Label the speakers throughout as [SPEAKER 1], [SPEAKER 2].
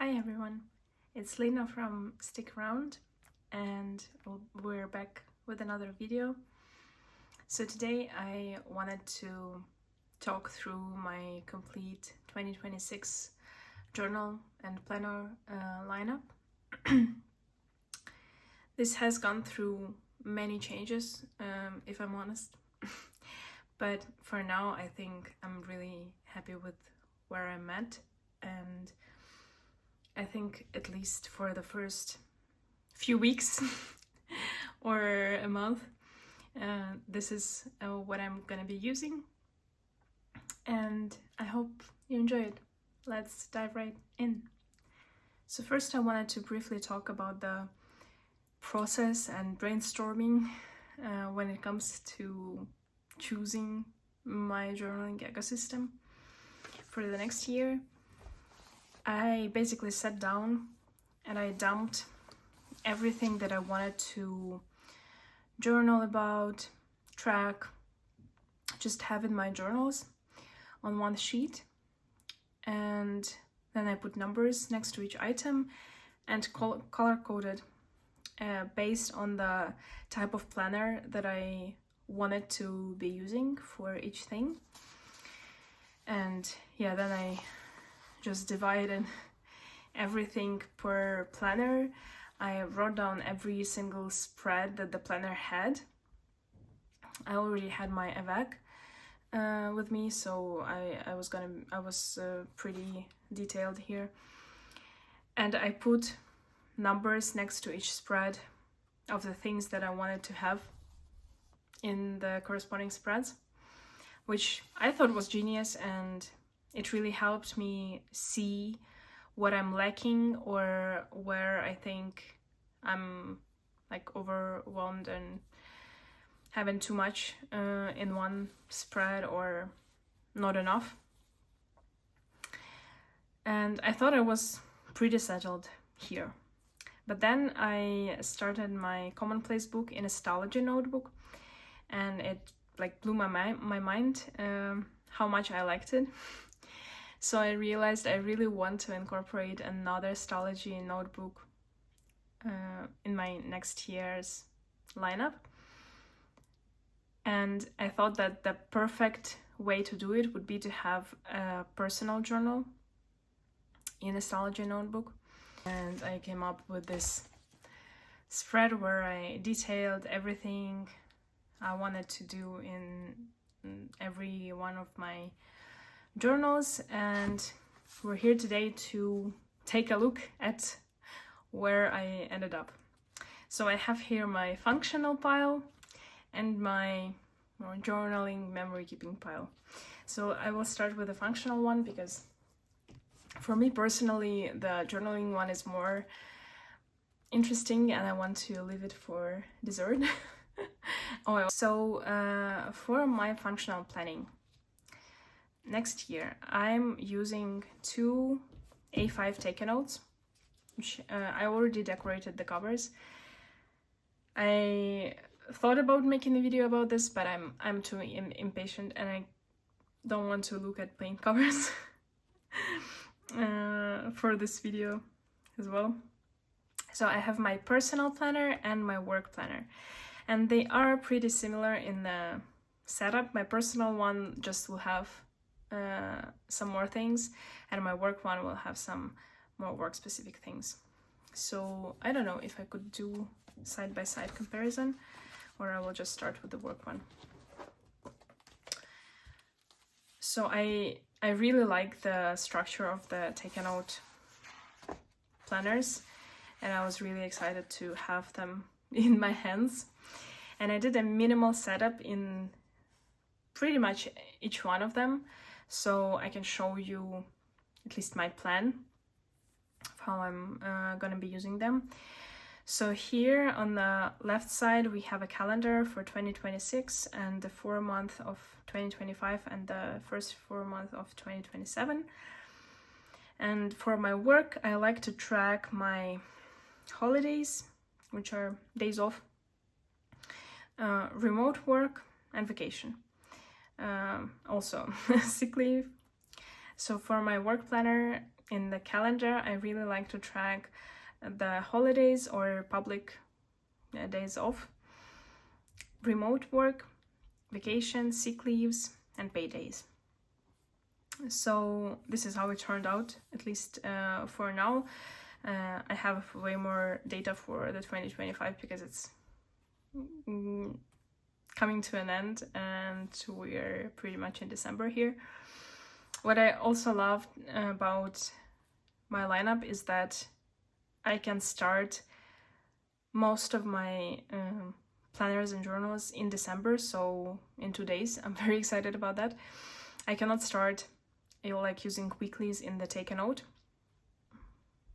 [SPEAKER 1] Hi everyone, it's Lena from Stick Around and we're back with another video. So today I wanted to talk through my complete 2026 journal and planner lineup. This has gone through many changes, if I'm honest, but for now I think I'm really happy with where I'm at, and I think at least for the first few weeks or a month, this is what I'm gonna be using, and I hope you enjoy it. Let's dive right in. So first I wanted to briefly talk about the process and brainstorming when it comes to choosing my journaling ecosystem for the next year. I basically sat down and I dumped everything that I wanted to journal about, track, just have in my journals on one sheet, and then I put numbers next to each item and color-coded based on the type of planner that I wanted to be using for each thing. And yeah, then I just divided everything per planner. I wrote down every single spread that the planner had. I already had my AVAC with me, so I was pretty detailed here, and I put numbers next to each spread of the things that I wanted to have in the corresponding spreads, which I thought was genius, and it really helped me see what I'm lacking or where I think I'm like overwhelmed and having too much in one spread or not enough. And I thought I was pretty settled here. But then I started my commonplace book in a Stalogy notebook, and it like blew my mind how much I liked it. So I realized I really want to incorporate another Stalogy notebook in my next year's lineup. And I thought that the perfect way to do it would be to have a personal journal in a Stalogy notebook. And I came up with this spread where I detailed everything I wanted to do in every one of my journals, and we're here today to take a look at where I ended up. So I have here my functional pile and my journaling memory keeping pile. So I will start with the functional one because for me personally the journaling one is more interesting and I want to leave it for dessert. So for my functional planning next year, I'm using two A5 techo notes, which I already decorated the covers. I thought about making a video about this, but I'm too impatient and I don't want to look at plain covers for this video as well. So I have my personal planner and my work planner, and they are pretty similar in the setup. My personal one just will have some more things, and my work one will have some more work specific things. So I don't know if I could do side-by-side comparison, or I will just start with the work one. So I really like the structure of the take a note planners, and I was really excited to have them in my hands. And I did a minimal setup in pretty much each one of them, so I can show you at least my plan of how I'm gonna be using them. So here on the left side we have a calendar for 2026 and the 4 month of 2025 and the first 4 months of 2027. And for my work, I like to track my holidays, which are days off, remote work and vacation, also sick leave. So for my work planner, in the calendar, I really like to track the holidays or public days off, remote work, vacations, sick leaves, and paydays. So this is how it turned out, at least for now. I have way more data for the 2025 because it's coming to an end and we're pretty much in December here. What I also love about my lineup is that I can start most of my planners and journals in December, so in 2 days. I'm very excited about that. I cannot start like using weeklies in the take a note.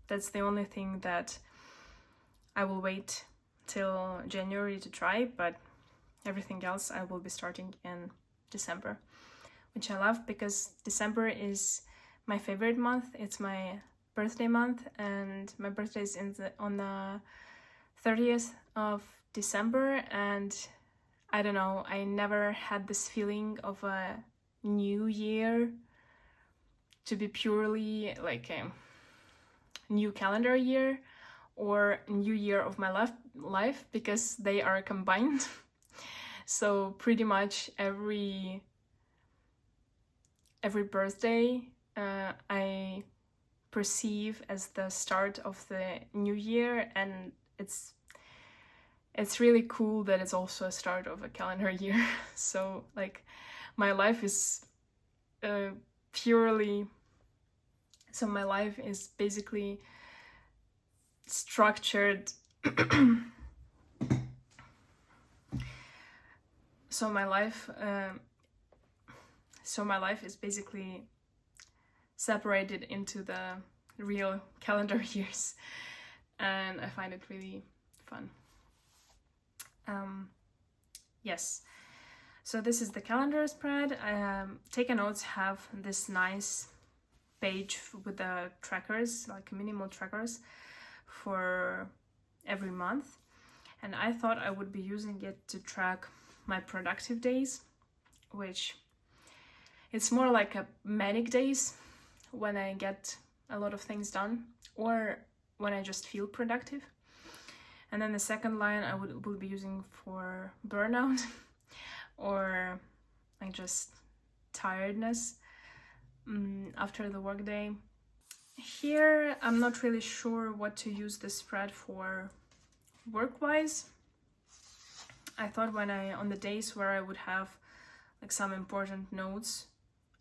[SPEAKER 1] That's the only thing that I will wait till January to try, but everything else I will be starting in December, which I love because December is my favorite month. It's my birthday month, and my birthday is on the 30th of December, and I don't know, I never had this feeling of a new year to be purely like a new calendar year or new year of my life because they are combined. So pretty much every birthday I perceive as the start of the new year, and it's really cool that it's also a start of a calendar year. So like my life is my life is basically structured so my life is basically separated into the real calendar years, and I find it really fun. Yes, so this is the calendar spread. Take a Notes have this nice page with the trackers, like minimal trackers for every month, and I thought I would be using it to track my productive days, which it's more like a manic days when I get a lot of things done or when I just feel productive. And then the second line I will be using for burnout or like just tiredness after the workday. Here I'm not really sure what to use this spread for work-wise. I thought on the days where I would have like some important notes,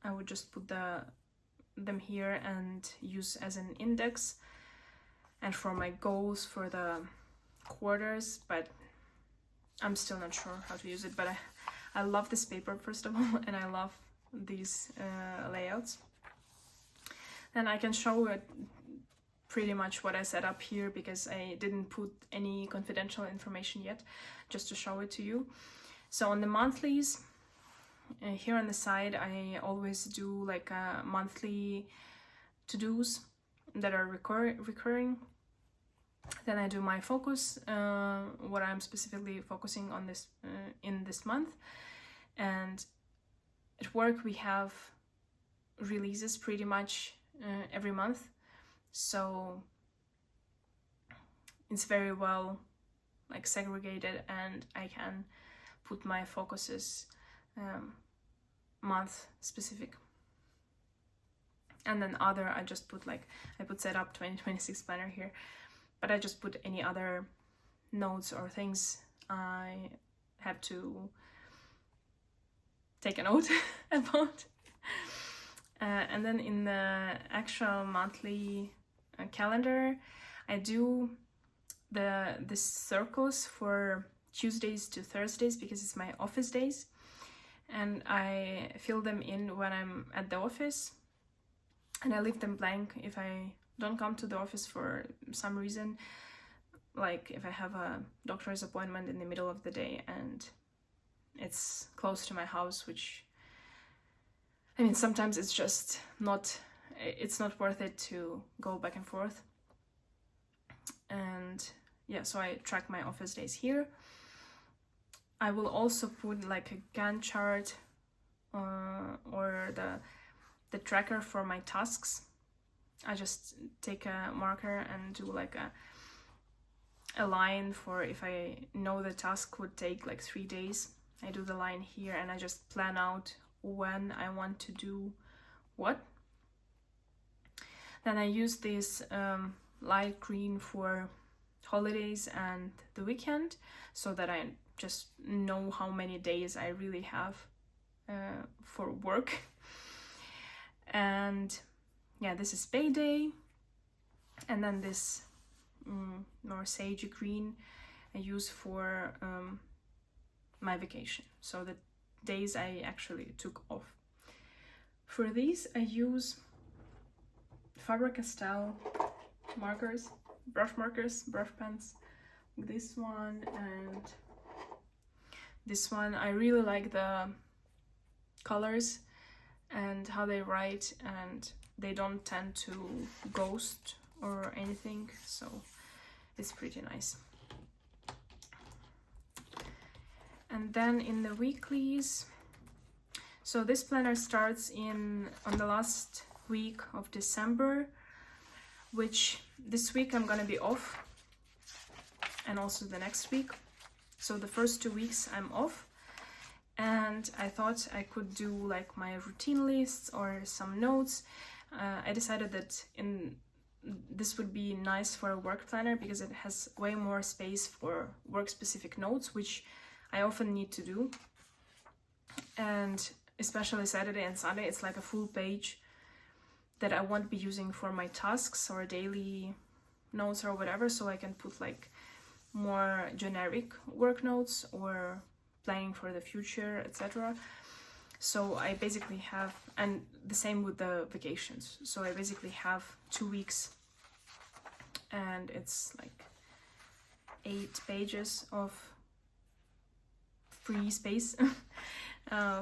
[SPEAKER 1] I would just put them here and use as an index, and for my goals for the quarters, but I'm still not sure how to use it. But I love this paper, first of all, and I love these layouts. Then I can show it pretty much what I set up here because I didn't put any confidential information yet, just to show it to you. So on the monthlies, here on the side, I always do like monthly to-dos that are recurring. Then I do my focus, what I'm specifically focusing on this in this month. And at work we have releases pretty much every month, so it's very well like segregated, and I can put my focuses month specific. And then other, I just put like, I put setup 2026 planner here, but I just put any other notes or things I have to take a note about. And then in the actual monthly calendar, I do the circles for Tuesdays to Thursdays because it's my office days, and I fill them in when I'm at the office, and I leave them blank if I don't come to the office for some reason, like if I have a doctor's appointment in the middle of the day and it's close to my house, which I mean sometimes it's just not worth it to go back and forth. And yeah, so I track my office days here. I will also put like a Gantt chart or the tracker for my tasks I just take a marker and do like a line for if I know the task would take like 3 days. I do the line here and I just plan out when I want to do what. Then I use this light green for holidays and the weekend, so that I just know how many days I really have for work. And yeah, this is payday. And then this more sagey green I use for my vacation, so the days I actually took off. For these I use Faber-Castell markers, brush pens. This one and this one. I really like the colors and how they write, and they don't tend to ghost or anything, so it's pretty nice. And then in the weeklies, so this planner starts on the last week of December, which this week I'm gonna be off, and also the next week. So the first 2 weeks I'm off, and I thought I could do like my routine lists or some notes. I decided that this would be nice for a work planner because it has way more space for work-specific notes, which I often need to do. And especially Saturday and Sunday, it's like a full page that I won't be using for my tasks or daily notes or whatever, so I can put like more generic work notes or planning for the future, etc. So I basically have, and the same with the vacations, so I basically have 2 weeks, and it's like 8 pages of free space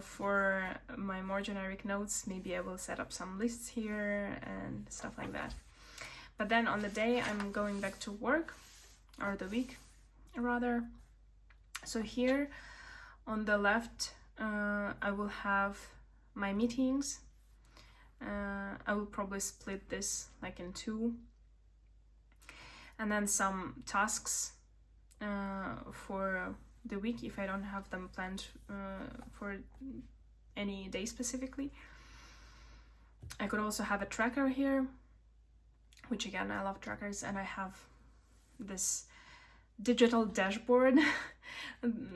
[SPEAKER 1] for my more generic notes. Maybe I will set up some lists here and stuff like that. But then on the day I'm going back to work, or the week rather, so here on the left I will have my meetings. I will probably split this like in 2, and then some tasks for the week if I don't have them planned for any day specifically. I could also have a tracker here, which again, I love trackers, and I have this digital dashboard.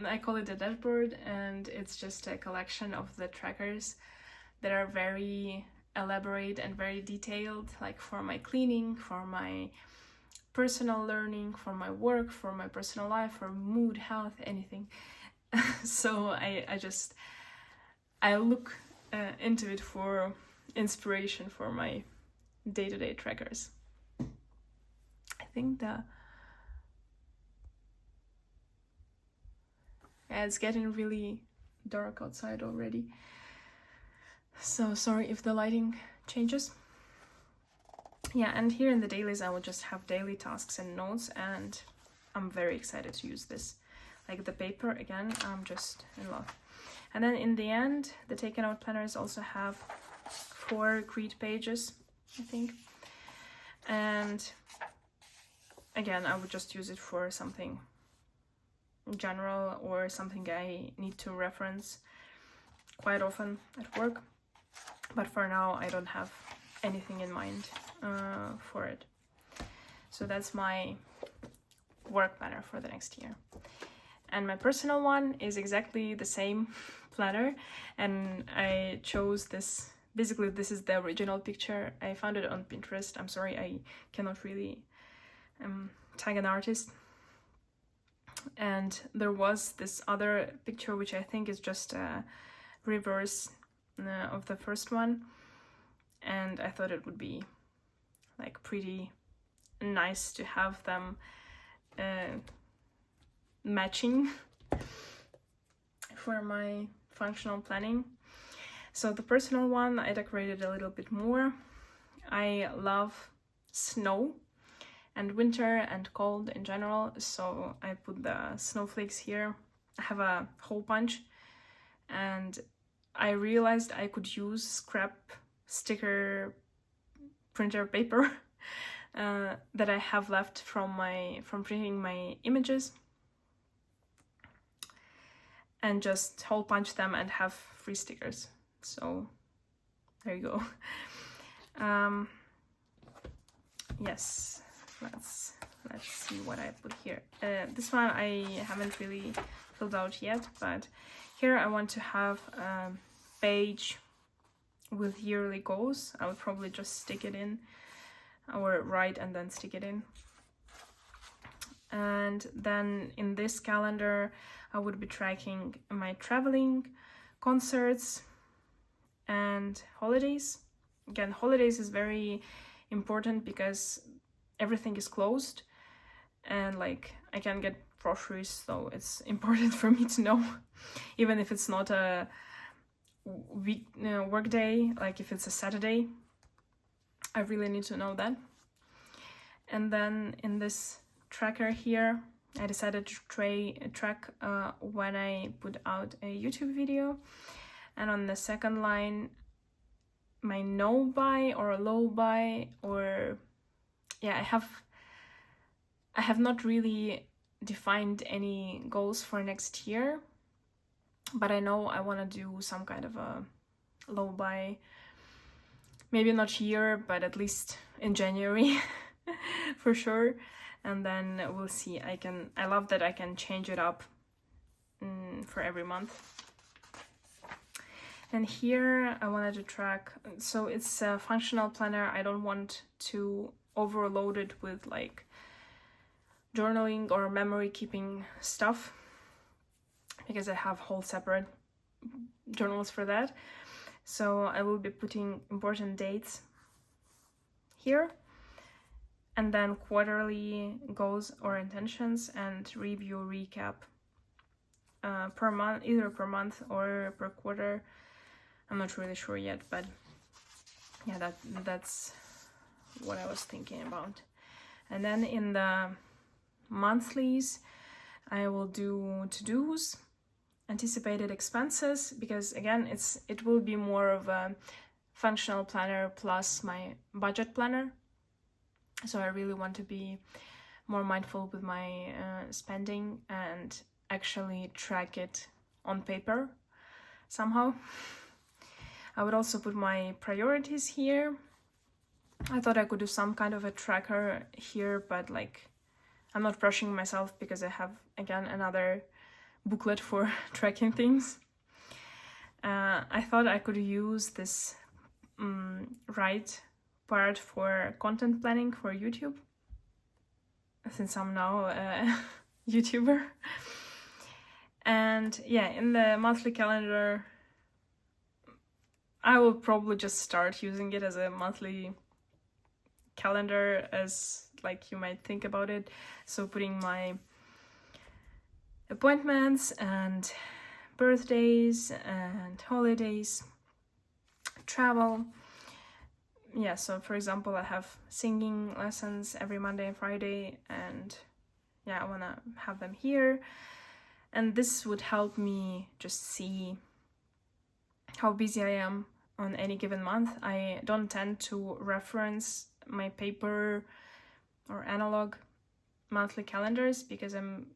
[SPEAKER 1] I call it a dashboard, and it's just a collection of the trackers that are very elaborate and very detailed, like for my cleaning, for my personal learning, for my work, for my personal life, for mood, health, anything. So I look into it for inspiration for my day-to-day trackers. I think it's getting really dark outside already, so sorry if the lighting changes. Yeah, and here in the dailies I will just have daily tasks and notes, and I'm very excited to use this. Like the paper, again, I'm just in love. And then in the end, the taken out planners also have 4 grid pages, I think. And again, I would just use it for something general or something I need to reference quite often at work. But for now, I don't have anything in mind for it. So that's my work planner for the next year. And my personal one is exactly the same planner, and I chose this. Basically, this is the original picture. I found it on Pinterest. I'm sorry, I cannot really tag an artist. And there was this other picture, which I think is just a reverse of the first one. And I thought it would be like pretty nice to have them matching for my functional planning. So the personal one, I decorated a little bit more. I love snow and winter and cold in general, so I put the snowflakes here. I have a whole bunch, and I realized I could use scrap sticker printer paper that I have left from printing my images, and just hole punch them and have free stickers. So there you go. Yes, let's see what I put here. This one I haven't really filled out yet, but here I want to have a page with yearly goals. I would probably just stick it in, or write and then stick it in. And then in this calendar I would be tracking my traveling, concerts, and holidays. Again, holidays is very important because everything is closed, and like I can get groceries, so it's important for me to know, even if it's not a work day, like if it's a Saturday, I really need to know that. And then in this tracker here, I decided to track when I put out a YouTube video, and on the second line my no buy or low buy, or yeah, I have not really defined any goals for next year, but I know I want to do some kind of a low buy, maybe not here, but at least in January for sure. And then we'll see. I love that I can change it up for every month. And here I wanted to track, so it's a functional planner. I don't want to overload it with like journaling or memory keeping stuff, because I have whole separate journals for that. So I will be putting important dates here, and then quarterly goals or intentions and review recap per month, either per month or per quarter. I'm not really sure yet, but yeah, that's what I was thinking about. And then in the monthlies, I will do to-dos, anticipated expenses, because again, it will be more of a functional planner plus my budget planner. So I really want to be more mindful with my spending and actually track it on paper somehow. I would also put my priorities here. I thought I could do some kind of a tracker here, but like I'm not rushing myself because I have again another booklet for tracking things. I thought I could use this right part for content planning for YouTube, since I'm now a YouTuber. And yeah, in the monthly calendar, I will probably just start using it as a monthly calendar, as like you might think about it. So putting my appointments and birthdays and holidays, travel. Yeah, so for example, I have singing lessons every Monday and Friday, and yeah, I want to have them here. And this would help me just see how busy I am on any given month. I don't tend to reference my paper or analog monthly calendars because I'm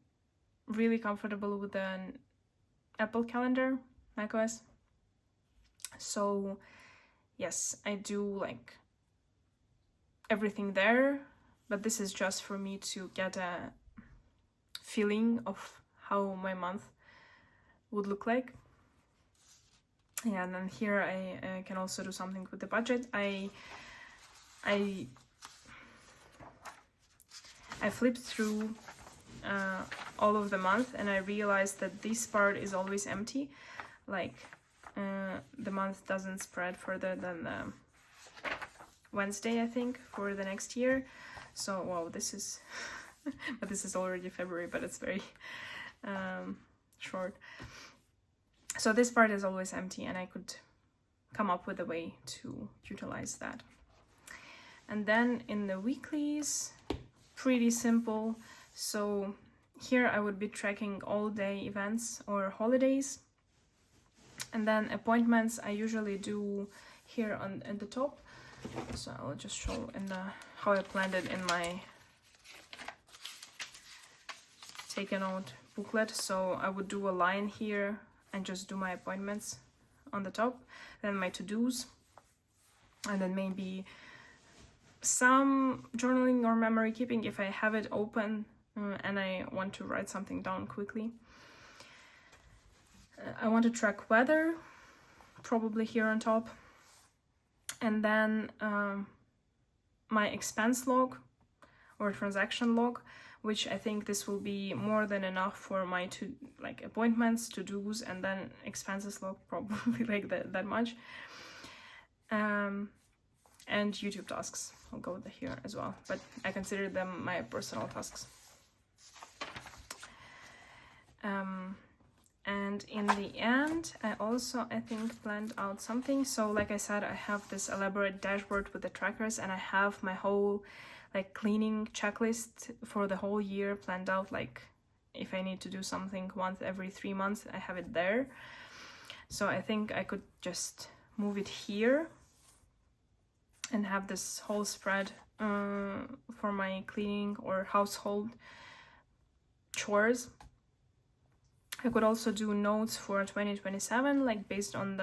[SPEAKER 1] really comfortable with an Apple calendar, macOS. So yes, I do like everything there, but this is just for me to get a feeling of how my month would look like. Yeah, and then here I can also do something with the budget. I flipped through all of the month, and I realized that this part is always empty. Like the month doesn't spread further than Wednesday, I think, for the next year. So wow, this is but this is already February, but it's very short. So this part is always empty, and I could come up with a way to utilize that. And then in the weeklies, pretty simple. So here I would be tracking all day events or holidays. And then appointments I usually do here at the top. So I'll just show in the how I planned it in my taken out booklet. So I would do a line here and just do my appointments on the top, then my to-dos, and then maybe some journaling or memory keeping if I have it open and I want to write something down quickly. I want to track weather, probably here on top, and then my expense log or transaction log, which I think this will be more than enough for my appointments, to-dos, and then expenses log, probably like that much. And YouTube tasks, I'll go with here as well, but I consider them my personal tasks. And in the end, I think planned out something. So like I said, I have this elaborate dashboard with the trackers, and I have my whole like cleaning checklist for the whole year planned out. Like if I need to do something once every 3 months, I have it there. So I think I could just move it here and have this whole spread for my cleaning or household chores. I could also do notes for 2027, like based on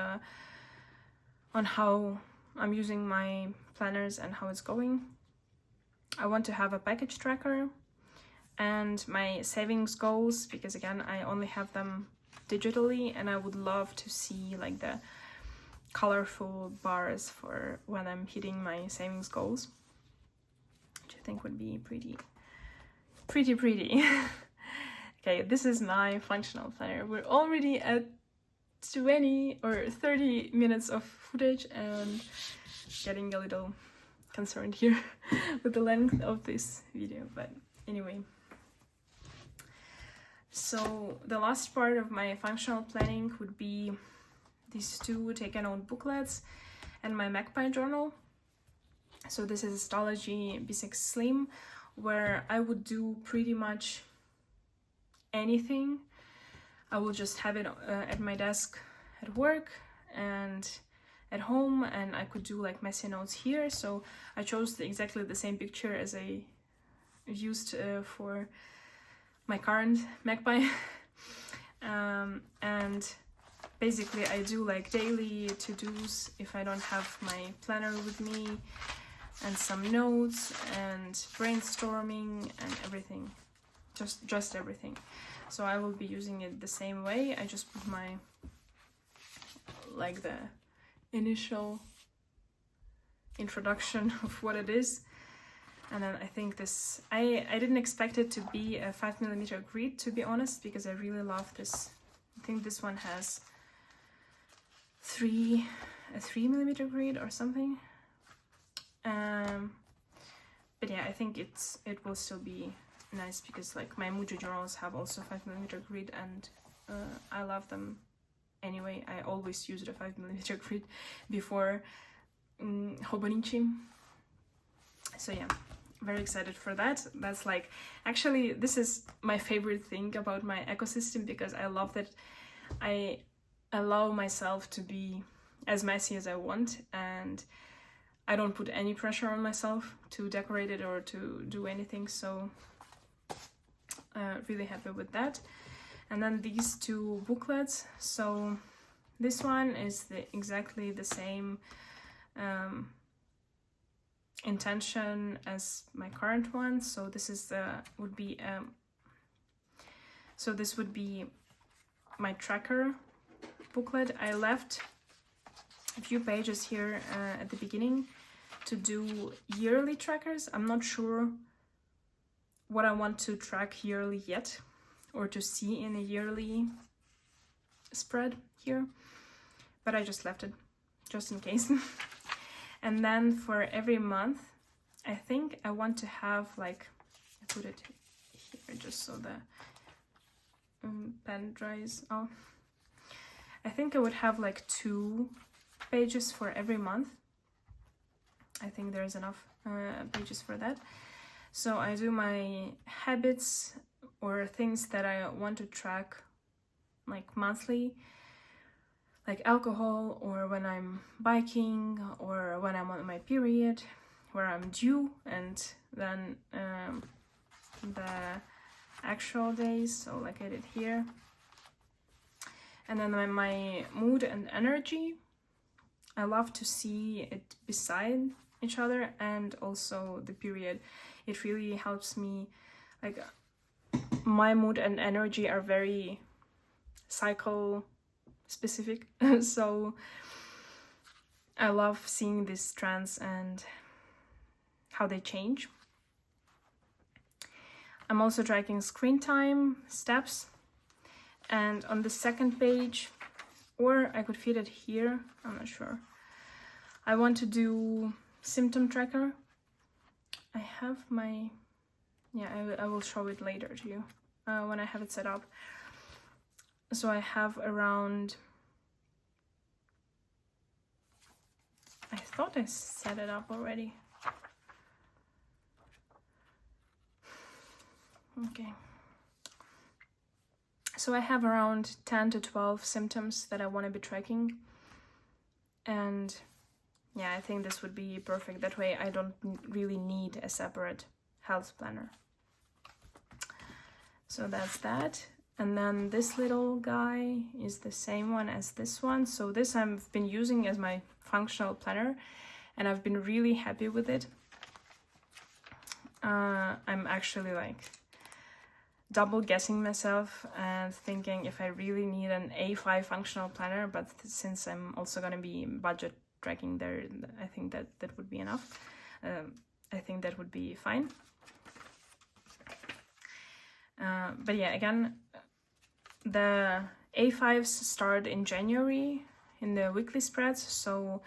[SPEAKER 1] how I'm using my planners and how it's going. I want to have a package tracker and my savings goals, because again, I only have them digitally, and I would love to see like the colorful bars for when I'm hitting my savings goals, which I think would be pretty. Okay, this is my functional planner. We're already at 20 or 30 minutes of footage and getting a little concerned here with the length of this video, but anyway. So the last part of my functional planning would be these two taken out booklets and my magpie journal. So this is a Stalogy B6 Slim, where I would do pretty much anything. I will just have it at my desk at work and at home, and I could do like messy notes here. So I chose exactly the same picture as I used for my current magpie. And basically I do like daily to-dos if I don't have my planner with me, and some notes and brainstorming and everything, just everything. So I will be using it the same way. I just put my like the initial introduction of what it is, and then I think this I didn't expect it to be a 5mm grid, to be honest, because I really love this. I think this one has a 3mm grid or something, but yeah, I think it will still be nice, because like my MUJI journals have also 5mm grid, and I love them anyway. I always used a 5mm grid before Hobonichi. So yeah, very excited for that. That's like, actually this is my favorite thing about my ecosystem, because I love that I allow myself to be as messy as I want, and I don't put any pressure on myself to decorate it or to do anything. So really happy with that. And then these two booklets. So this one is exactly the same intention as my current one. So this is this would be my tracker booklet. I left a few pages here at the beginning to do yearly trackers. I'm not sure what I want to track yearly yet, or to see in a yearly spread here, but I just left it just in case. And then for every month, I think I want to have like, I put it here just so the pen dries off. I think I would have like 2 pages for every month. I think there's enough pages for that. So I do my habits or things that I want to track like monthly, like alcohol, or when I'm biking, or when I'm on my period, where I'm due, and then the actual days, so like I did here. And then my mood and energy, I love to see it beside each other, and also the period. It really helps me, like my mood and energy are very cycle specific. So I love seeing these trends and how they change. I'm also tracking screen time, steps, and on the second page, or I could fit it here, I'm not sure. I want to do symptom tracker. I have my, yeah, I will show it later to you when I have it set up. So I have around, I thought I set it up already. Okay. So I have around 10 to 12 symptoms that I want to be tracking. And yeah, I think this would be perfect. That way I don't really need a separate health planner. So that's that. And then this little guy is the same one as this one. So this I've been using as my functional planner, and I've been really happy with it. I'm actually like double guessing myself and thinking if I really need an A5 functional planner, but since I'm also going to be budget tracking there, I think that would be enough. I think that would be fine. But yeah, again, the A5s start in January in the weekly spreads, so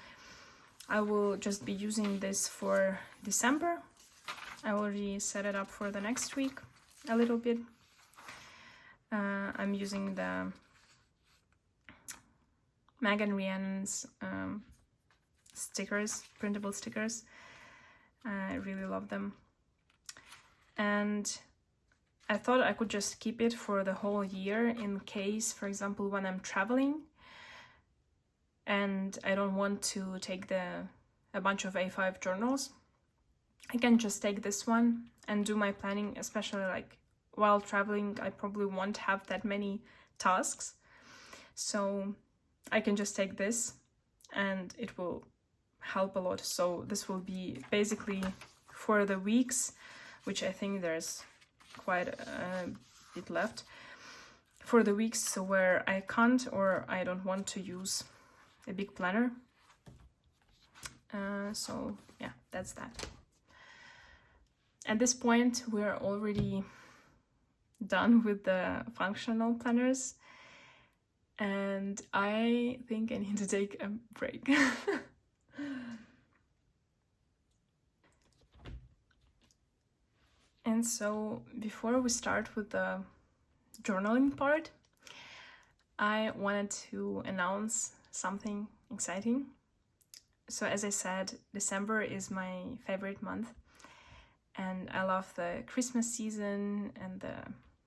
[SPEAKER 1] I will just be using this for December. I already set it up for the next week a little bit. I'm using the Meg and Rhiannon's stickers, printable stickers. I really love them. And I thought I could just keep it for the whole year in case, for example, when I'm traveling and I don't want to take a bunch of A5 journals, I can just take this one and do my planning, especially like while traveling. I probably won't have that many tasks. So I can just take this and it will help a lot. So this will be basically for the weeks, which I think there's quite a bit left, for the weeks where I can't or I don't want to use a big planner. So yeah, that's that. At this point, we're already done with the functional planners, and I think I need to take a break. And so before we start with the journaling part, I wanted to announce something exciting. So as I said, December is my favorite month, and I love the Christmas season and the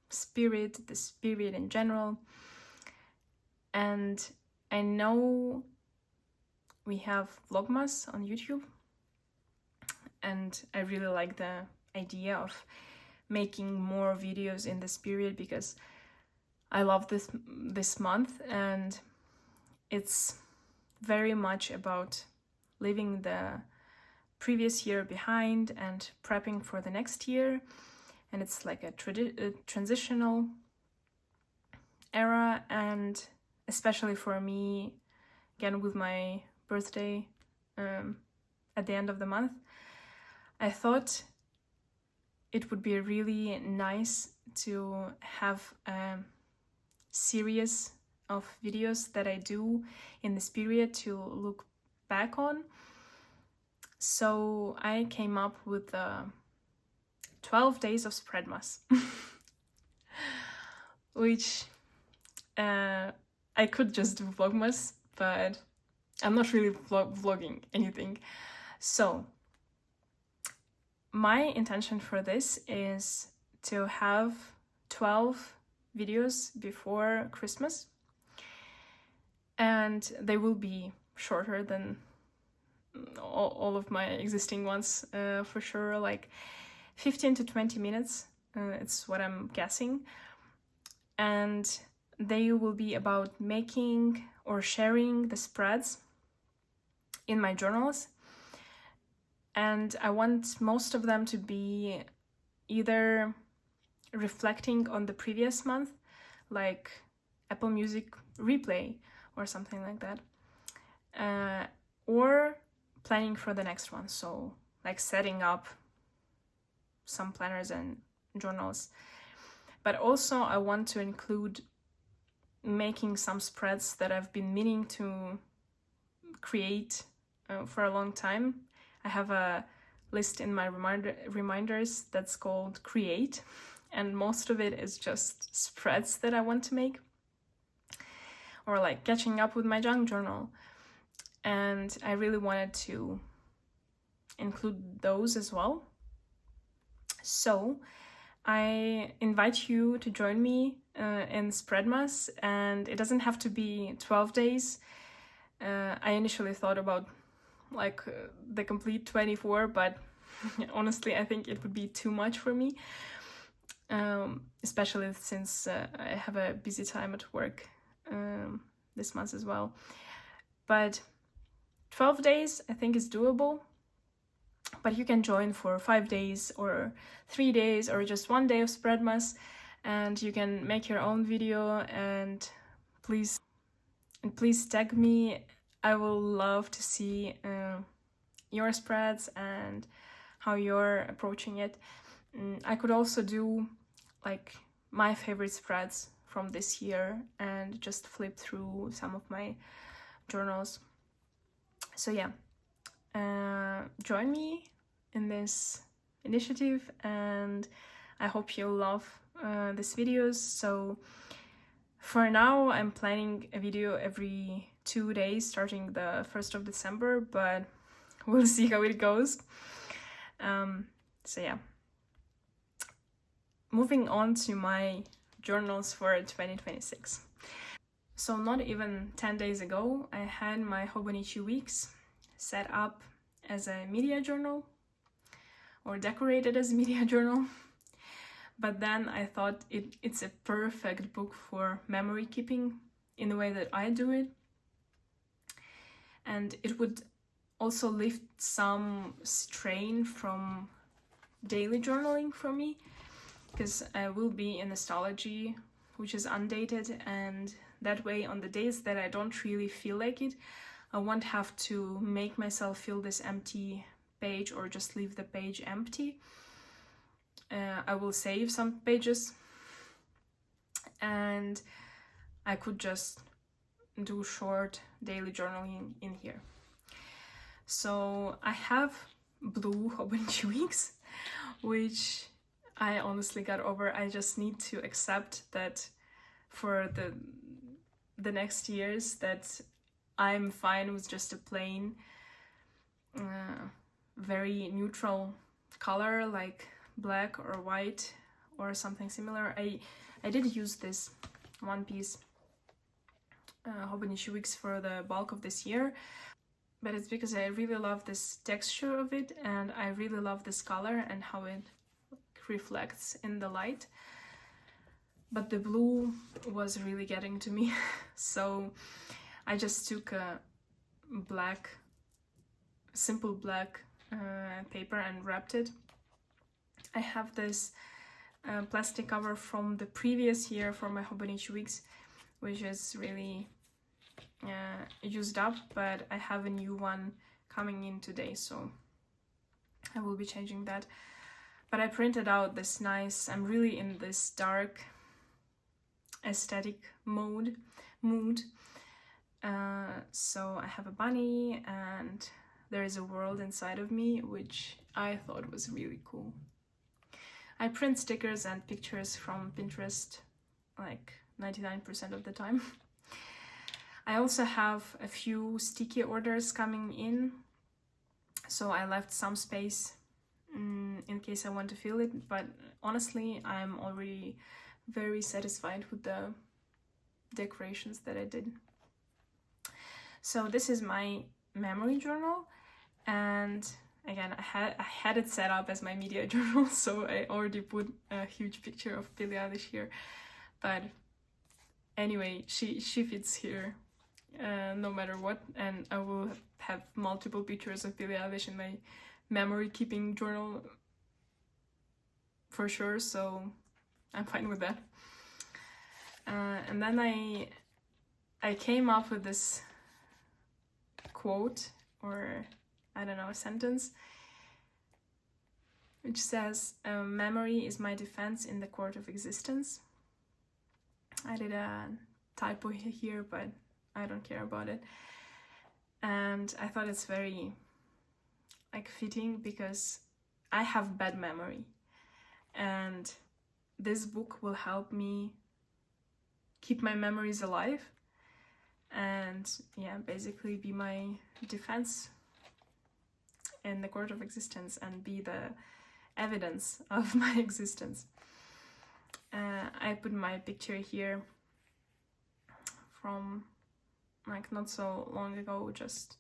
[SPEAKER 1] spirit in general. And I know we have Vlogmas on YouTube, and I really like the idea of making more videos in this period because I love this month, and it's very much about leaving the previous year behind and prepping for the next year. And it's like a transitional era, and especially for me, again with my birthday at the end of the month, I thought it would be really nice to have a series of videos that I do in this period to look back on. So I came up with 12 days of Spreadmas, which I could just do Vlogmas, but I'm not really vlogging anything. So my intention for this is to have 12 videos before Christmas, and they will be shorter than all of my existing ones, for sure, like 15 to 20 minutes, it's what I'm guessing. And they will be about making or sharing the spreads in my journals. And I want most of them to be either reflecting on the previous month, like Apple Music replay or something like that, or planning for the next one. So like setting up some planners and journals. But also I want to include making some spreads that I've been meaning to create for a long time. I have a list in my reminders that's called Create, and most of it is just spreads that I want to make, or like catching up with my junk journal. And I really wanted to include those as well. So I invite you to join me in Spreadmas, and it doesn't have to be 12 days. I initially thought about like the complete 24, but honestly I think it would be too much for me, especially since I have a busy time at work this month as well. But 12 days I think is doable, but you can join for 5 days or 3 days or just 1 day of Spreadmas, and you can make your own video, and please tag me. I will love to see your spreads and how you're approaching it. I could also do like my favorite spreads from this year and just flip through some of my journals. So yeah, join me in this initiative, and I hope you'll love these videos. So for now I'm planning a video every 2 days starting the 1st of December, but we'll see how it goes. So yeah, moving on to my journals for 2026. So not even 10 days ago I had my Hobonichi Weeks set up as a media journal, or decorated as a media journal. But then I thought it's a perfect book for memory keeping in the way that I do it. And it would also lift some strain from daily journaling for me, because I will be in Stalogy, which is undated, and that way on the days that I don't really feel like it, I won't have to make myself fill this empty page or just leave the page empty. I will save some pages, and I could just do short daily journaling in here. So I have blue Hobonichi Weeks, which I honestly got over. I just need to accept that for the next years that I'm fine with just a plain, very neutral color like black or white or something similar. I did use this one piece Hobonichi Weeks for the bulk of this year, but it's because I really love this texture of it, and I really love this color and how it reflects in the light. But the blue was really getting to me, so I just took a simple black paper and wrapped it. I have this plastic cover from the previous year for my Hobonichi Weeks, which is really used up, but I have a new one coming in today, so I will be changing that. But I printed out this nice, I'm really in this dark aesthetic mood. So I have a bunny, and there is a world inside of me, which I thought was really cool. I print stickers and pictures from Pinterest like 99% of the time. I also have a few sticky orders coming in, so I left some space in case I want to fill it, but honestly I'm already very satisfied with the decorations that I did. So this is my memory journal, and again, I had it set up as my media journal, so I already put a huge picture of Billie Eilish here. But anyway, she fits here no matter what, and I will have multiple pictures of Billie Eilish in my memory keeping journal for sure, so I'm fine with that. And then I came up with this quote, or I don't know, a sentence, which says, memory is my defense in the court of existence. I did a typo here, but I don't care about it. And I thought it's very like fitting, because I have bad memory, and this book will help me keep my memories alive and yeah, basically be my defense in the court of existence and be the evidence of my existence. I put my picture here from like not so long ago. Just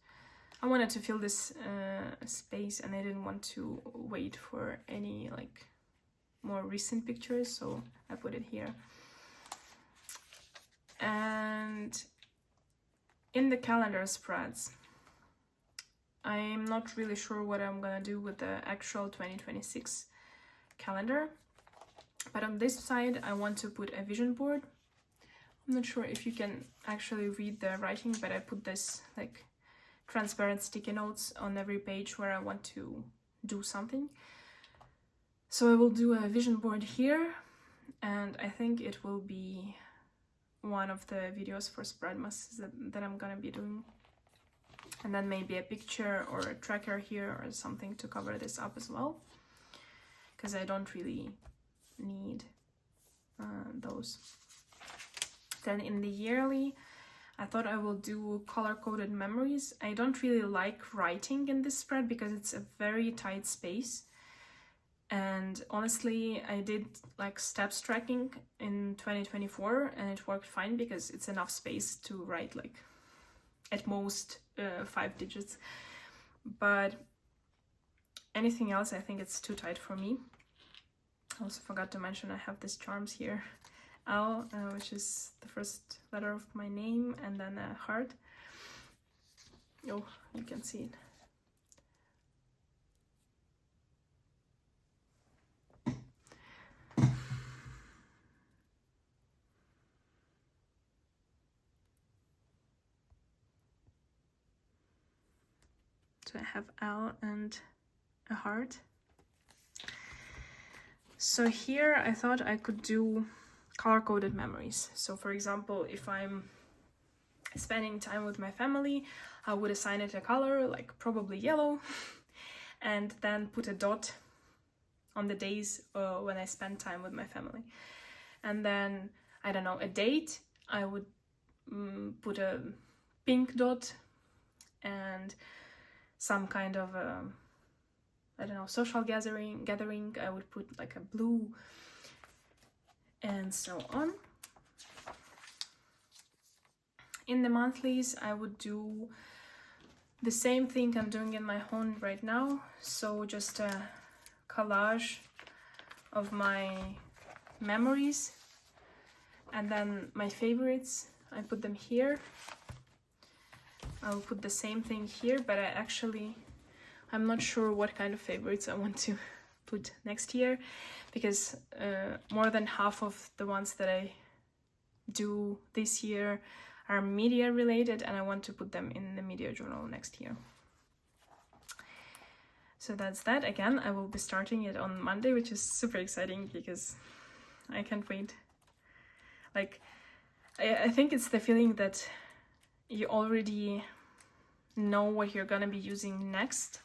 [SPEAKER 1] I wanted to fill this space, and I didn't want to wait for any like more recent pictures, so I put it here. And in the calendar spreads, I'm not really sure what I'm gonna do with the actual 2026 calendar, but on this side I want to put a vision board. I'm not sure if you can actually read the writing, but I put this like transparent sticky notes on every page where I want to do something. So I will do a vision board here, and I think it will be one of the videos for Spreadmas that I'm gonna be doing. And then maybe a picture or a tracker here or something to cover this up as well, because I don't really need those. Then in the yearly, I thought I will do color-coded memories. I don't really like writing in this spread because it's a very tight space. And honestly, I did like steps tracking in 2024 and it worked fine because it's enough space to write like at most 5 digits. But anything else, I think it's too tight for me. I also forgot to mention I have these charms here. L, which is the first letter of my name, and then a heart. Oh, you can see it. So I have L and a heart. So here I thought I could do color-coded memories. So for example, if I'm spending time with my family, I would assign it a color, like probably yellow, and then put a dot on the days when I spend time with my family. And then, I don't know, a date, I would put a pink dot, and some kind of I don't know, social gathering, I would put like a blue, and so on. In the monthlies, I would do the same thing I'm doing in my home right now, so just a collage of my memories, and then my favorites, I put them here. I'll put the same thing here, but I'm not sure what kind of favorites I want to put next year, because more than half of the ones that I do this year are media related, and I want to put them in the media journal next year. So that's that. Again, I will be starting it on Monday, which is super exciting because I can't wait. Like, I think it's the feeling that you already know what you're gonna be using next,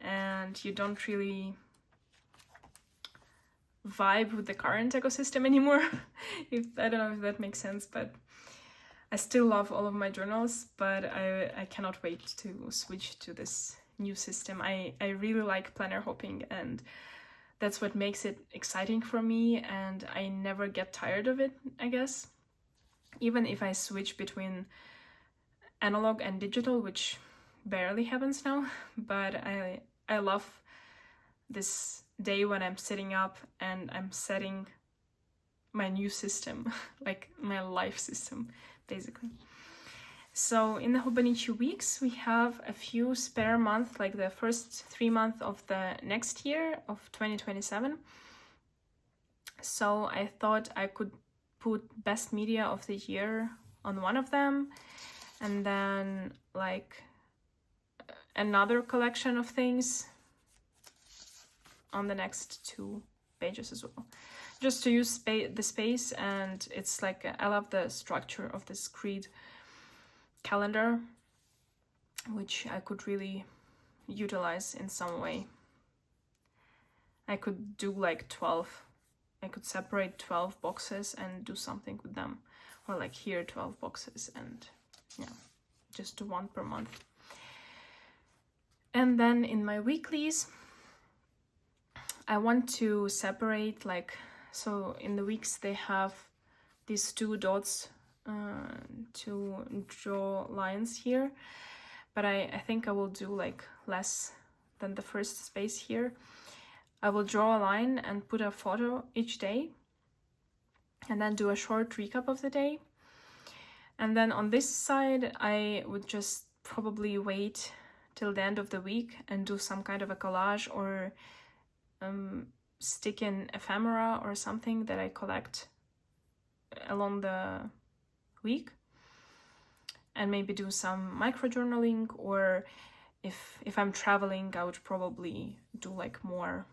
[SPEAKER 1] and you don't really vibe with the current ecosystem anymore. I don't know if that makes sense, but I still love all of my journals, but I cannot wait to switch to this new system. I really like planner hopping, and that's what makes it exciting for me, and I never get tired of it, I guess. Even if I switch between analog and digital, which barely happens now, but I love this day when I'm sitting up and I'm setting my new system, like my life system, basically. So in the Hobonichi Weeks, we have a few spare months, like the first 3 months of the next year of 2027. So I thought I could put best media of the year on one of them, and then like another collection of things on the next 2 pages as well, just to use the space. And it's like I love the structure of this grid calendar, which I could really utilize in some way. I could do like 12, I could separate 12 boxes and do something with them, or like here 12 boxes, and yeah, just do 1 per month. And then in my weeklies, I want to separate, like, so in the weeks they have these 2 dots to draw lines here, but I think I will do like less than the first space here. I will draw a line and put a photo each day, and then do a short recap of the day. And then on this side, I would just probably wait till the end of the week and do some kind of a collage, or stick in ephemera or something that I collect along the week, and maybe do some micro journaling, or if I'm traveling, I would probably do like more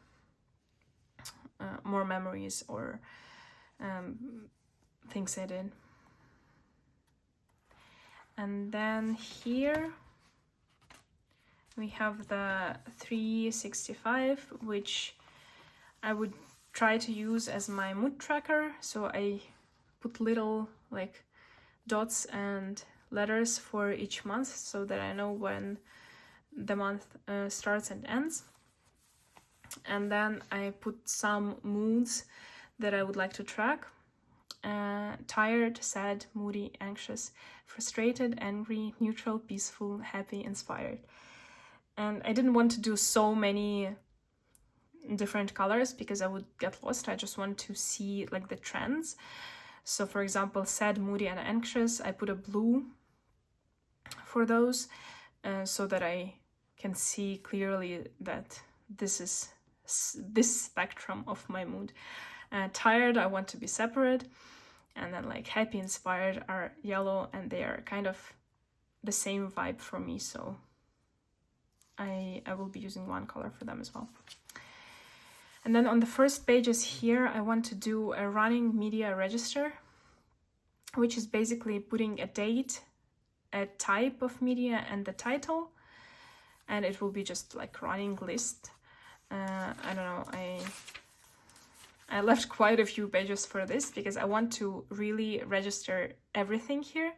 [SPEAKER 1] memories or things I did. And then here we have the 365, which I would try to use as my mood tracker. So I put little like dots and letters for each month, so that I know when the month starts and ends. And then I put some moods that I would like to track. Tired, sad, moody, anxious, frustrated, angry, neutral, peaceful, happy, inspired. And I didn't want to do so many different colors because I would get lost. I just want to see like the trends. So for example, sad, moody, and anxious, I put a blue for those, so that I can see clearly that this is this spectrum of my mood. Tired, I want to be separate. And then like happy, inspired are yellow, and they are kind of the same vibe for me, so I will be using one color for them as well. And then on the first pages here, I want to do a running media register, which is basically putting a date, a type of media, and the title, and it will be just like running list. I don't know, I left quite a few pages for this because I want to really register everything here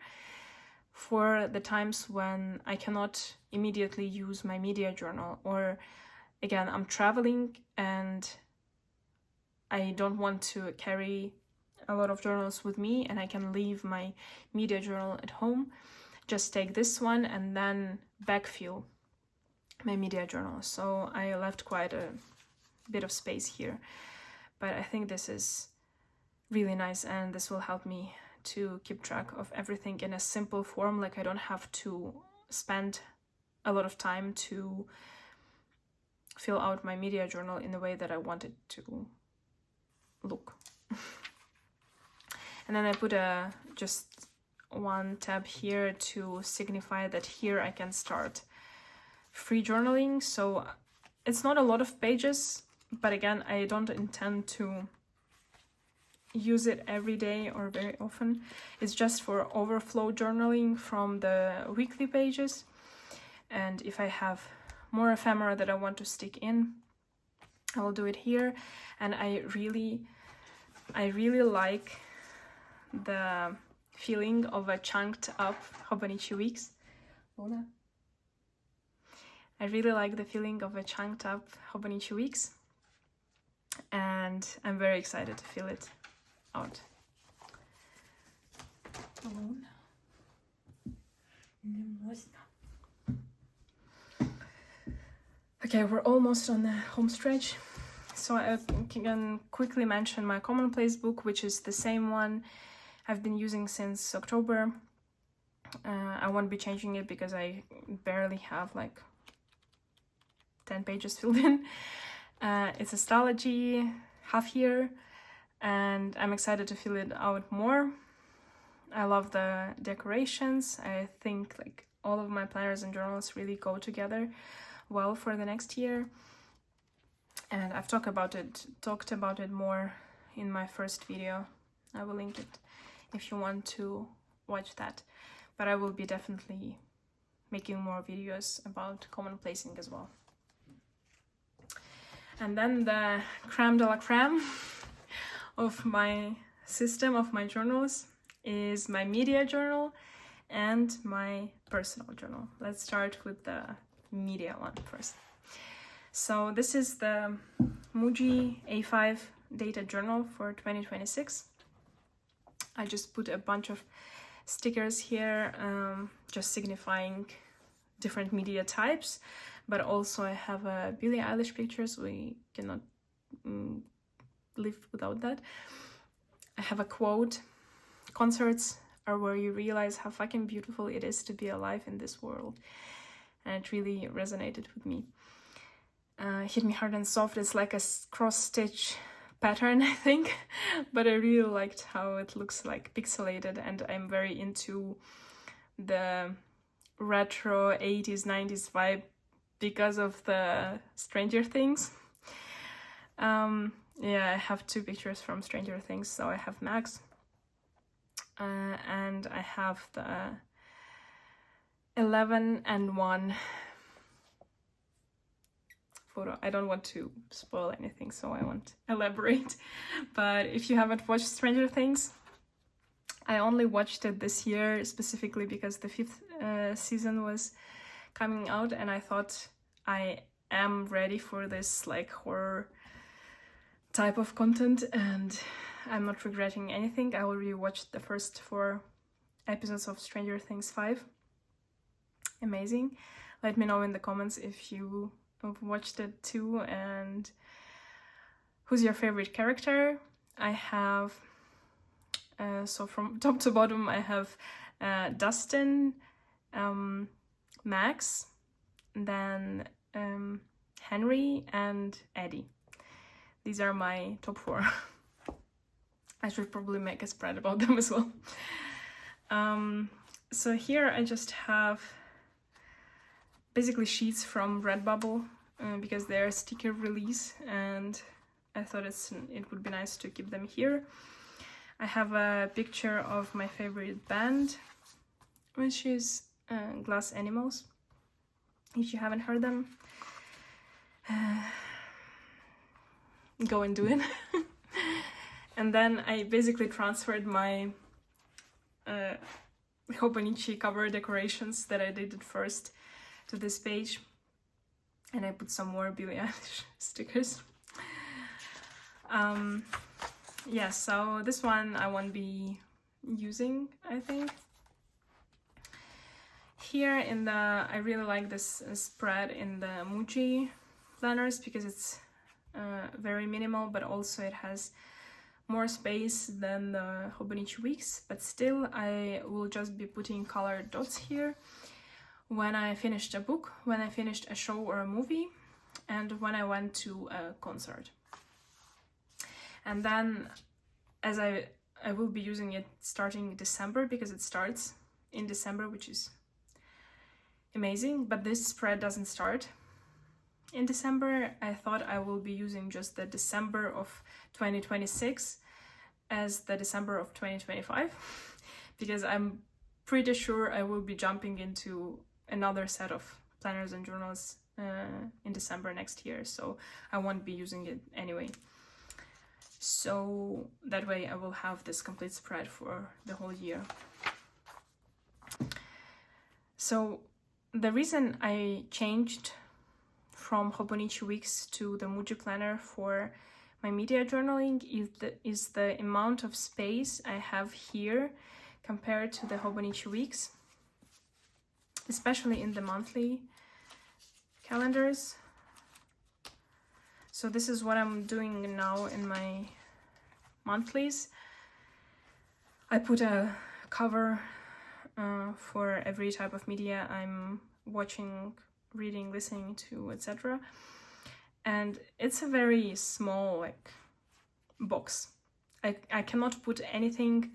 [SPEAKER 1] for the times when I cannot immediately use my media journal, or again, I'm traveling and I don't want to carry a lot of journals with me, and I can leave my media journal at home, just take this one and then backfill my media journal. So I left quite a bit of space here, but I think this is really nice, and this will help me to keep track of everything in a simple form. Like I don't have to spend a lot of time to fill out my media journal in the way that I want it to look. And then I put just one tab here to signify that here I can start free journaling. So it's not a lot of pages, but again, I don't intend to use it every day or very often. It's just for overflow journaling from the weekly pages. And if I have more ephemera that I want to stick in, I will do it here. And I really like the feeling of a chunked up Hobonichi Weeks. Luna. I really like the feeling of a chunked up Hobonichi Weeks, and I'm very excited to fill it out. Okay, we're almost on the home stretch. So I can quickly mention my commonplace book, which is the same one I've been using since October. I won't be changing it because I barely have like 10 pages filled in. It's a Stalogy half year, and I'm excited to fill it out more. I love the decorations. I think like all of my planners and journals really go together well for the next year. And I've talked about it more in my first video. I will link it if you want to watch that. But I will be definitely making more videos about commonplacing as well. And then the creme de la creme of my system, of my journals, is my media journal and my personal journal. Let's start with the media one first. So this is the MUJI A5 data journal for 2026. I just put a bunch of stickers here, just signifying different media types, but also I have a Billie Eilish pictures. We cannot live without that. I have a quote: concerts are where you realize how fucking beautiful it is to be alive in this world. And it really resonated with me. Hit Me Hard and Soft is like a cross-stitch pattern, I think, but I really liked how it looks like pixelated, and I'm very into the retro 80s 90s vibe because of the Stranger Things. Yeah, I have two pictures from Stranger Things. So I have Max and I have the 11 and 1 photo. I don't want to spoil anything, so I won't elaborate. But if you haven't watched Stranger Things, I only watched it this year specifically because the 5th season was coming out, and I thought I am ready for this like horror type of content, and I'm not regretting anything. I already watched the first 4 episodes of Stranger Things 5. Amazing. Let me know in the comments if you have watched it too, and who's your favorite character. I have so from top to bottom I have Dustin, Max, then Henry and Eddie. These are my top 4. I should probably make a spread about them as well. So here I just have basically sheets from Redbubble because they're a sticker release, and I thought it would be nice to keep them here. I have a picture of my favorite band, which is Glass Animals. If you haven't heard them, go and do it. And then I basically transferred my Hobonichi cover decorations that I did at first to this page, and I put some more Billie Eilish stickers. Yeah, so this one I won't be using, I think. Here in the, I really like this spread in the MUJI planners because it's very minimal, but also it has more space than the Hobonichi Weeks, but still I will just be putting colored dots here when I finished a book, when I finished a show or a movie, and when I went to a concert. And then as I will be using it starting December, because it starts in December, which is amazing, but this spread doesn't start in December. I thought I will be using just the December of 2026 as the December of 2025, because I'm pretty sure I will be jumping into another set of planners and journals in December next year, so I won't be using it anyway. So that way I will have this complete spread for the whole year. So the reason I changed from Hobonichi Weeks to the MUJI planner for my media journaling is the amount of space I have here compared to the Hobonichi Weeks. especially in the monthly calendars. So this is what I'm doing now in my monthlies. I put a cover for every type of media I'm watching, reading, listening to, etc. And it's a very small like box. I cannot put anything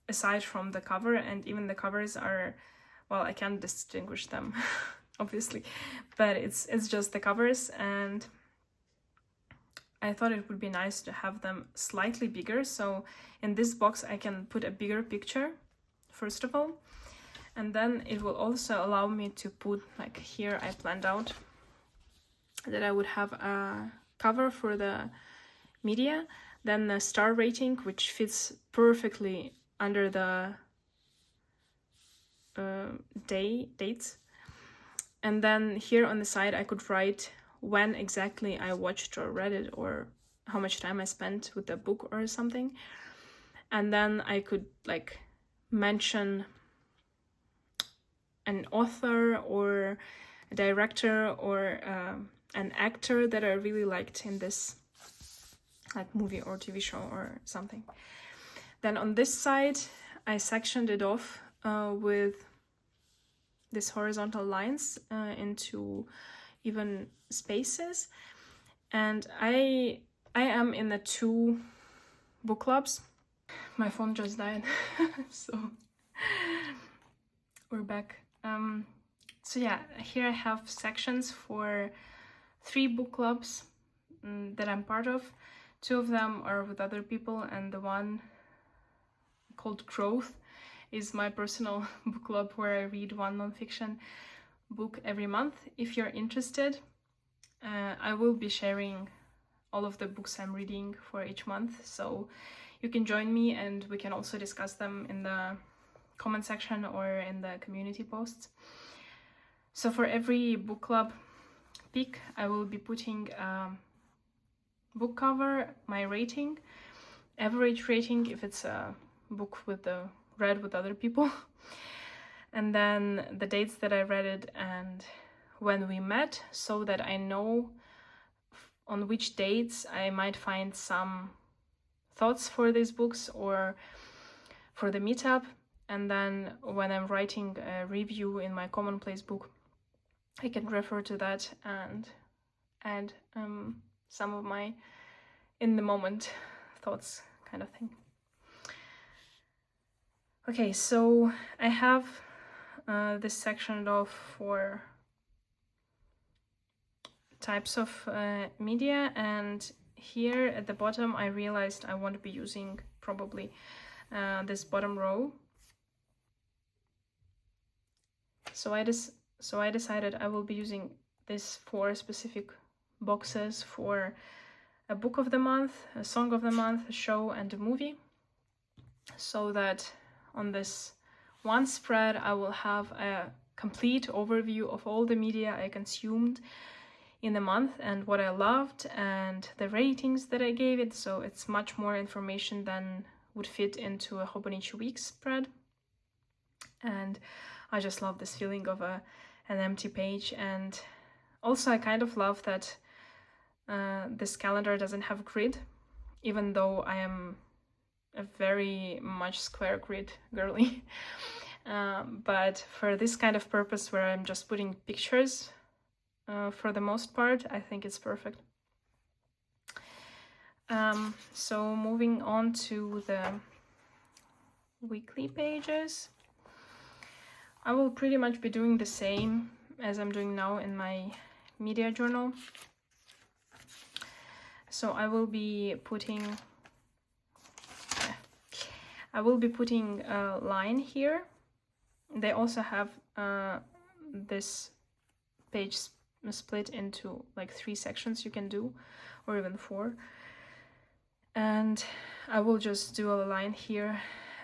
[SPEAKER 1] aside from the cover, and even the covers are, well, I can't distinguish them obviously, but it's just the covers, and I thought it would be nice to have them slightly bigger. So in this box I can put a bigger picture first of all, and then it will also allow me to put, like here I planned out that I would have a cover for the media, then the star rating, which fits perfectly under the dates, and then here on the side I could write when exactly I watched or read it, or how much time I spent with the book or something. And then I could like mention an author or a director or an actor that I really liked in this like movie or TV show or something. Then on this side I sectioned it off with these horizontal lines into even spaces, and I am in the 2 book clubs. My phone just died so we're back. So yeah, here I have sections for 3 book clubs that I'm part of. 2 of them are with other people, and the one called Growth is my personal book club where I read 1 nonfiction book every month. If you're interested, I will be sharing all of the books I'm reading for each month, so you can join me and we can also discuss them in the comment section or in the community posts. So for every book club pick I will be putting a book cover, my rating, average rating if it's a book with the read with other people, and then the dates that I read it and when we met, so that I know on which dates I might find some thoughts for these books or for the meetup. And then when I'm writing a review in my commonplace book, I can refer to that and add some of my in the moment thoughts kind of thing. Okay, so I have this sectioned off for types of media, and here at the bottom I realized I want to be using probably this bottom row. So I decided I will be using these 4 specific boxes for a book of the month, a song of the month, a show, and a movie, so that on this one spread I will have a complete overview of all the media I consumed in the month and what I loved and the ratings that I gave it. So it's much more information than would fit into a Hobonichi Weeks spread, and I just love this feeling of an empty page. And also I kind of love that this calendar doesn't have grid, even though I am a very much square grid girly. But for this kind of purpose where I'm just putting pictures for the most part, I think it's perfect. So moving on to the weekly pages, I will pretty much be doing the same as I'm doing now in my media journal. So I will be putting a line here. They also have this page split into like 3 sections you can do, or even 4. And I will just do a line here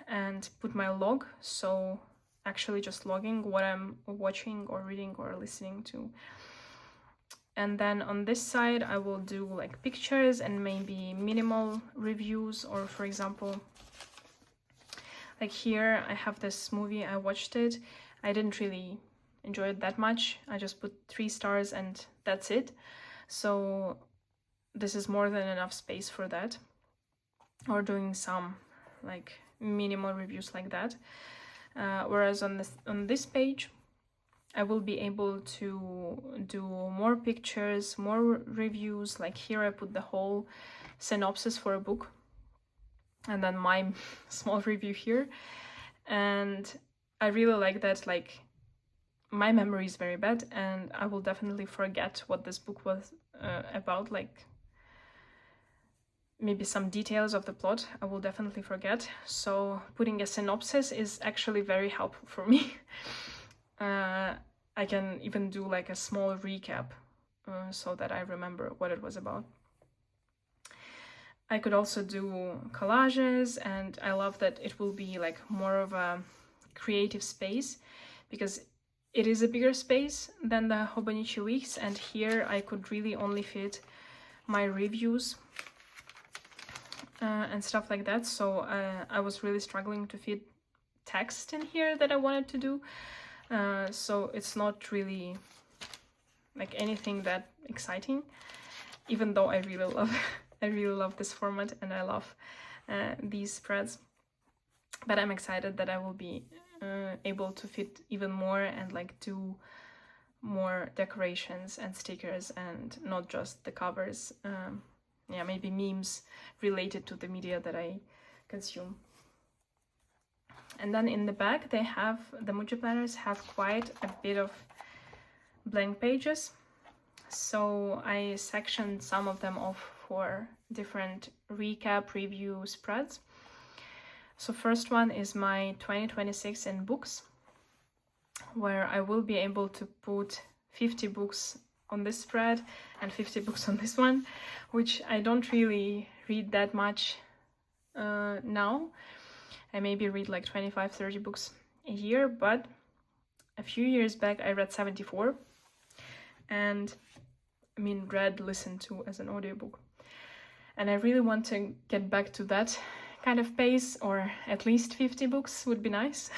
[SPEAKER 1] and put my log, so actually just logging what I'm watching or reading or listening to. And then on this side I will do like pictures and maybe minimal reviews, or for example, like here I have this movie, I watched it, I didn't really enjoy it that much. I just put 3 stars and that's it. So this is more than enough space for that, or doing some like minimal reviews like that. Whereas on this page, I will be able to do more pictures, more reviews. Like here I put the whole synopsis for a book, and then my small review here. And I really like that. Like, my memory is very bad, and I will definitely forget what this book was about. Like, maybe some details of the plot I will definitely forget. So putting a synopsis is actually very helpful for me. I can even do like a small recap so that I remember what it was about. I could also do collages, and I love that it will be like more of a creative space, because it is a bigger space than the Hobonichi Weeks, and here I could really only fit my reviews and stuff like that. So I was really struggling to fit text in here that I wanted to do. So it's not really like anything that exciting, even though I really love I really love this format, and I love these spreads. But I'm excited that I will be able to fit even more and like do more decorations and stickers, and not just the covers. Yeah, maybe memes related to the media that I consume. And then in the back, they have, the MUJI planners have quite a bit of blank pages. So I sectioned some of them off for different recap review spreads. So first one is my 2026 in books, where I will be able to put 50 books on this spread and 50 books on this one, which I don't really read that much now. I maybe read like 25-30 books a year, but a few years back I read 74, and I mean listened to as an audiobook. And I really want to get back to that kind of pace, or at least 50 books would be nice.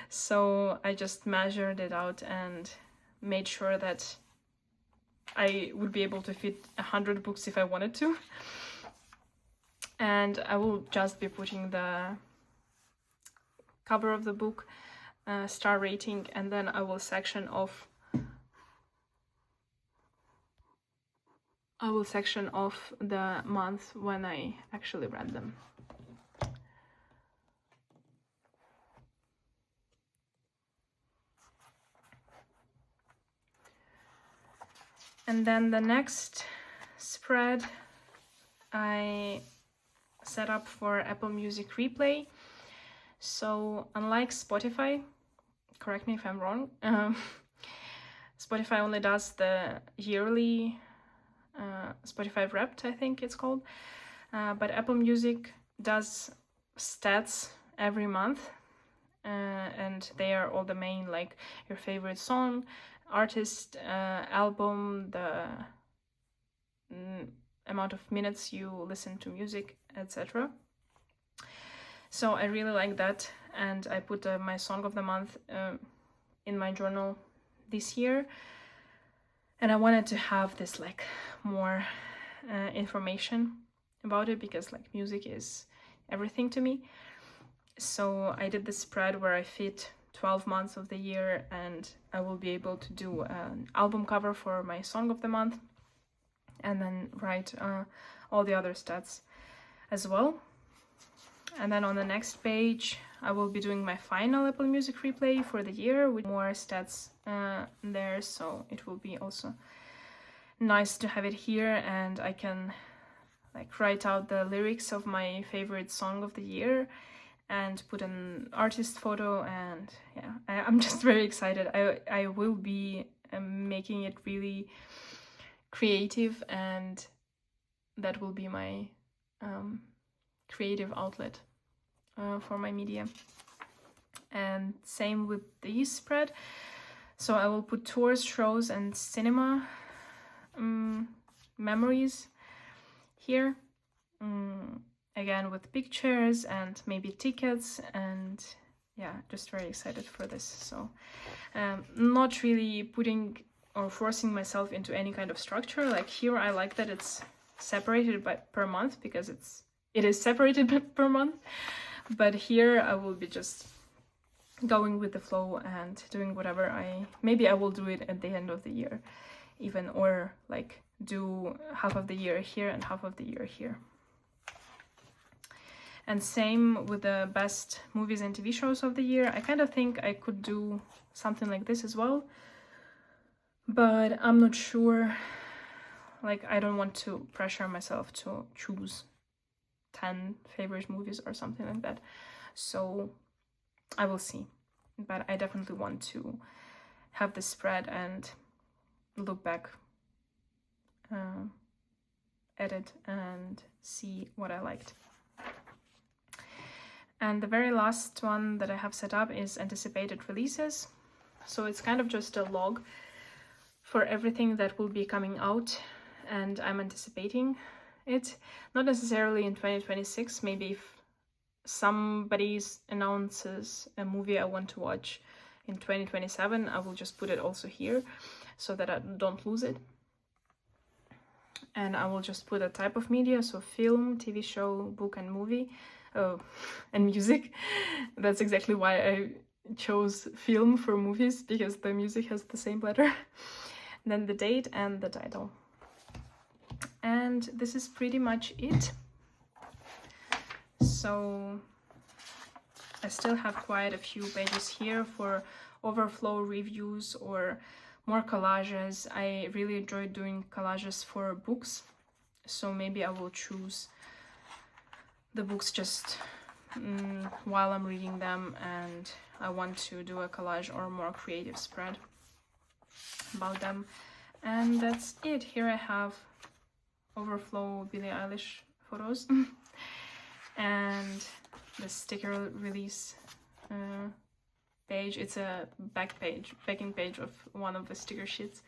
[SPEAKER 1] So I just measured it out and made sure that I would be able to fit 100 books if I wanted to. And I will just be putting the cover of the book, star rating, and then I will section off the month when I actually read them. And then the next spread I set up for Apple Music Replay. So unlike Spotify, correct me if I'm wrong, Spotify only does the yearly Spotify Wrapped, I think it's called, but Apple Music does stats every month, and they are all the main, like your favorite song, artist, album, the amount of minutes you listen to music, etc. So I really like that, and I put my song of the month in my journal this year, and I wanted to have this like more information about it, because like music is everything to me. So I did this spread where I fit 12 months of the year, and I will be able to do an album cover for my song of the month, and then write all the other stats as well. And then on the next page I will be doing my final Apple Music Replay for the year with more stats there, so it will be also nice to have it here, and I can like write out the lyrics of my favorite song of the year and put an artist photo. And yeah, I'm just very excited. I will be making it really creative, and that will be my creative outlet for my media. And same with this spread. So I will put tours, shows, and cinema memories here, again with pictures and maybe tickets, and yeah, just very excited for this. So not really putting or forcing myself into any kind of structure. Like here, I like that it's separated per month, because it is separated per month. But here I will be just going with the flow and doing whatever maybe I will do it at the end of the year even, or like do half of the year here and half of the year here. And same with the best movies and TV shows of the year. I kind of think I could do something like this as well, but I'm not sure. Like, I don't want to pressure myself to choose 10 favorite movies or something like that. So I will see. But I definitely want to have this spread and look back at it and see what I liked. And the very last one that I have set up is anticipated releases. So it's kind of just a log for everything that will be coming out, and I'm anticipating it. Not necessarily in 2026, maybe if somebody announces a movie I want to watch in 2027, I will just put it also here so that I don't lose it. And I will just put a type of media, so film, TV show, book, and movie. And music. That's exactly why I chose film for movies, because the music has the same letter. Then the date and the title. And this is pretty much it. So I still have quite a few pages here for overflow reviews or more collages. I really enjoy doing collages for books, so maybe I will choose the books just while I'm reading them, and I want to do a collage or more creative spread about them. And that's it. Here I have overflow Billie Eilish photos and the sticker release page. It's a backing page of one of the sticker sheets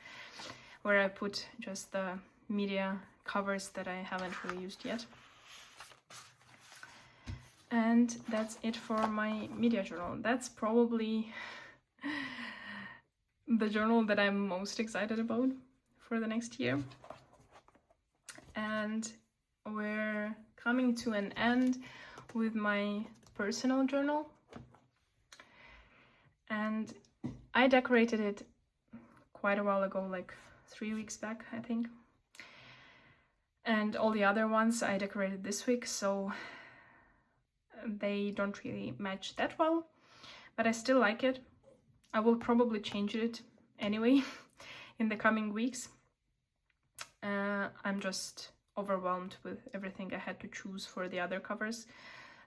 [SPEAKER 1] where I put just the media covers that I haven't really used yet. And that's it for my media journal. That's probably the journal that I'm most excited about for the next year. And we're coming to an end with my personal journal. And I decorated it quite a while ago, like 3 weeks back, I think. And all the other ones I decorated this week, so they don't really match that well, but I still like it. I will probably change it anyway in the coming weeks. I'm just overwhelmed with everything I had to choose for the other covers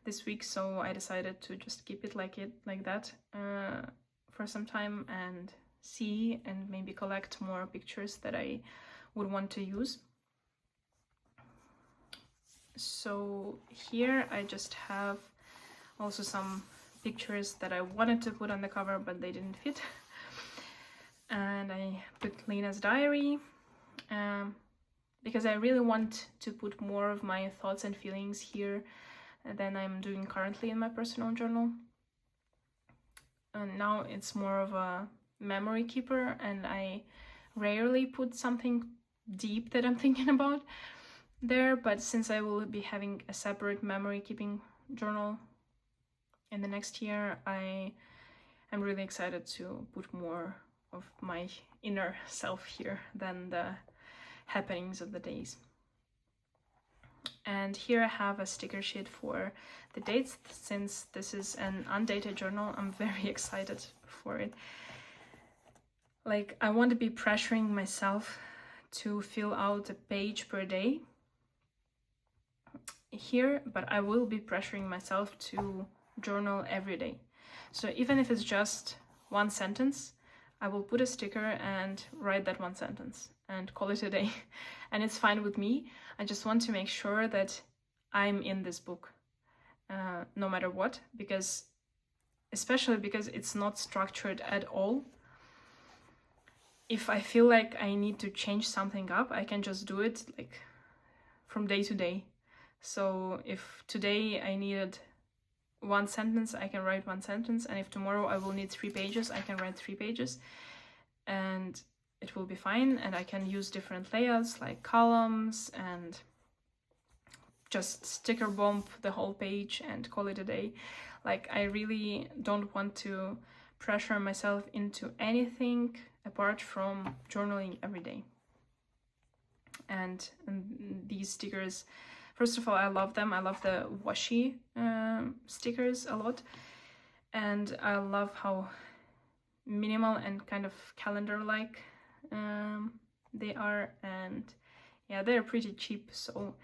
[SPEAKER 1] this week, so I decided to just keep it like that for some time and see and maybe collect more pictures that I would want to use. So here I just have also some pictures that I wanted to put on the cover, but they didn't fit. And I put Lena's diary because I really want to put more of my thoughts and feelings here than I'm doing currently in my personal journal. And now it's more of a memory keeper, and I rarely put something deep that I'm thinking about there, but since I will be having a separate memory keeping journal in the next year, I am really excited to put more of my inner self here than the happenings of the days. And here I have a sticker sheet for the dates. Since this is an undated journal, I'm very excited for it. Like, I want to be pressuring myself to fill out a page per day here, but I will be pressuring myself to journal every day. So even if it's just one sentence, I will put a sticker and write that one sentence and call it a day. And it's fine with me. I just want to make sure that I'm in this book no matter what, especially because it's not structured at all. If I feel like I need to change something up, I can just do it like from day to day. So if today I needed one sentence, I can write one sentence, and if tomorrow I will need 3 pages, I can write 3 pages, and it will be fine. And I can use different layouts like columns and just sticker bomb the whole page and call it a day. Like, I really don't want to pressure myself into anything apart from journaling every day. And these stickers, first of all, I love them. I love the washi stickers a lot, and I love how minimal and kind of calendar-like they are. And yeah, they're pretty cheap, so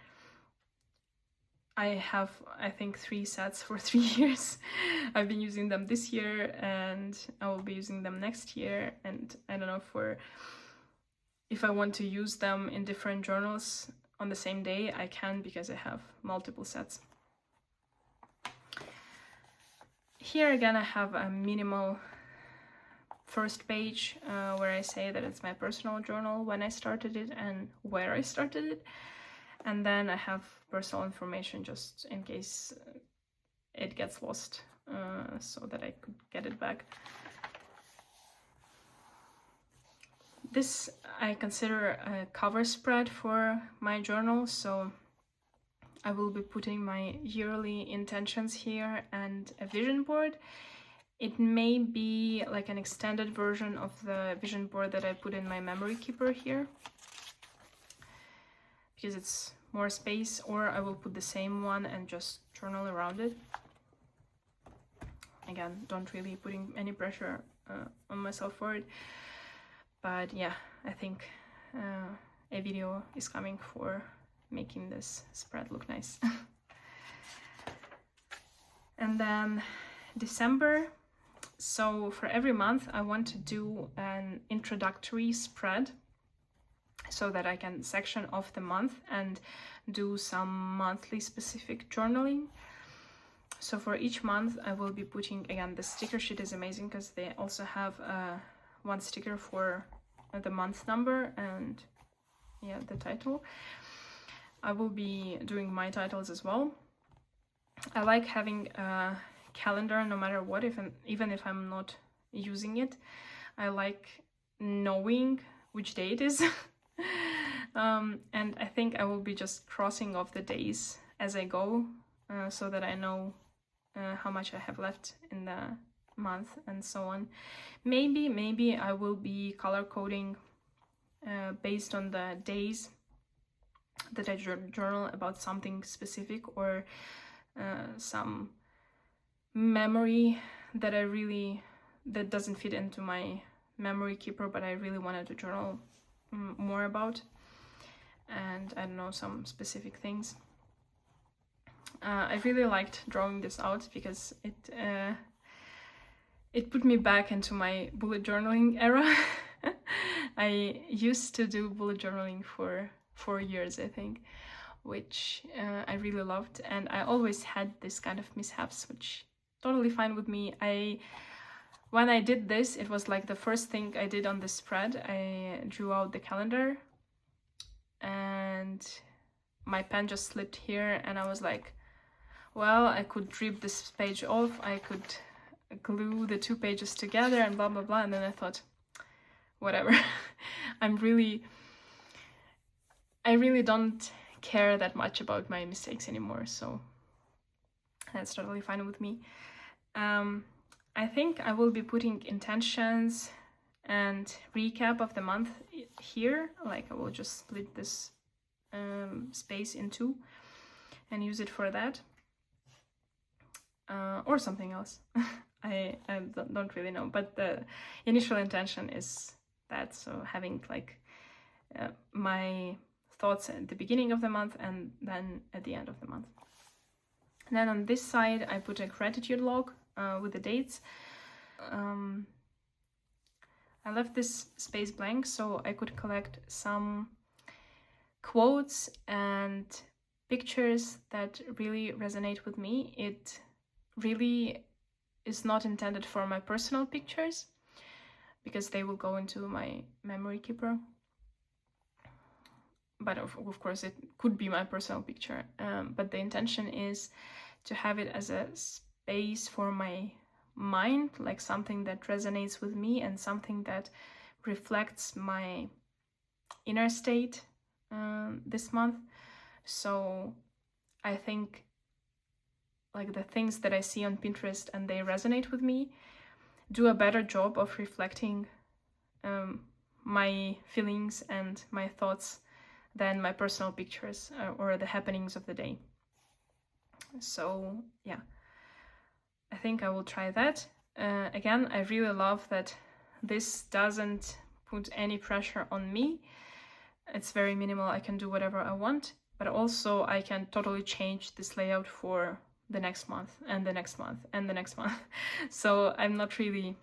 [SPEAKER 1] I have, I think, 3 sets for 3 years. I've been using them this year, and I will be using them next year. And I don't know, if I want to use them in different journals on the same day, I can, because I have multiple sets. Here again, I have a minimal first page where I say that it's my personal journal, when I started it and where I started it. And then I have personal information just in case it gets lost, so that I could get it back. This I consider a cover spread for my journal, so I will be putting my yearly intentions here and a vision board. It may be like an extended version of the vision board that I put in my memory keeper here, because it's more space, or I will put the same one and just journal around it. Again, don't really putting any pressure on myself for it. But yeah, I think a video is coming for making this spread look nice. And then December. So for every month, I want to do an introductory spread so that I can section off the month and do some monthly specific journaling. So for each month, I will be putting, again, the sticker sheet is amazing because they also have one sticker for the month number and yeah, the title. I will be doing my titles as well. I like having a calendar no matter what, even if I'm not using it. I like knowing which day it is. And I think I will be just crossing off the days as I go, so that I know how much I have left in the month and so on. Maybe I will be color coding based on the days that I journal about something specific, or some memory that that doesn't fit into my memory keeper, but I really wanted to journal more about, and I don't know, some specific things. I really liked drawing this out because it put me back into my bullet journaling era. I used to do bullet journaling for 4 years, I think, which I really loved, and I always had this kind of mishaps, which totally fine with me. When I did this, it was like the first thing I did on the spread. I drew out the calendar and my pen just slipped here, and I was like, well, I could rip this page off, I could glue the 2 pages together and blah blah blah, and then I thought, whatever. I really don't care that much about my mistakes anymore, so that's totally fine with me. I think I will be putting intentions and recap of the month here. Like, I will just split this space in 2 and use it for that, or something else. I don't really know, but the initial intention is that, so having like my thoughts at the beginning of the month and then at the end of the month. And then on this side, I put a gratitude log with the dates. I left this space blank so I could collect some quotes and pictures that really resonate with me. It really is not intended for my personal pictures because they will go into my memory keeper. But of course it could be my personal picture, but the intention is to have it as a base for my mind, like something that resonates with me and something that reflects my inner state this month. So I think like the things that I see on Pinterest and they resonate with me do a better job of reflecting my feelings and my thoughts than my personal pictures or the happenings of the day. So yeah, I think I will try that. Again, I really love that this doesn't put any pressure on me. It's very minimal. I can do whatever I want, but also I can totally change this layout for the next month and the next month and the next month. So I'm not really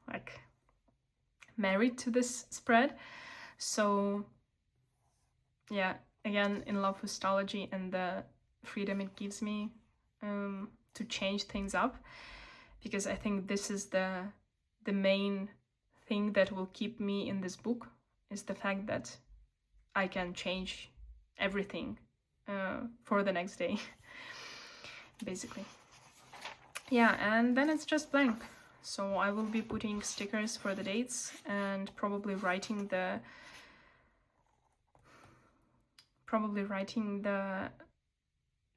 [SPEAKER 1] like married to this spread. So yeah, again, in love with Stalogy and the freedom it gives me to change things up, because I think this is the main thing that will keep me in this book, is the fact that I can change everything for the next day, basically. Yeah, and then it's just blank. So I will be putting stickers for the dates and probably writing the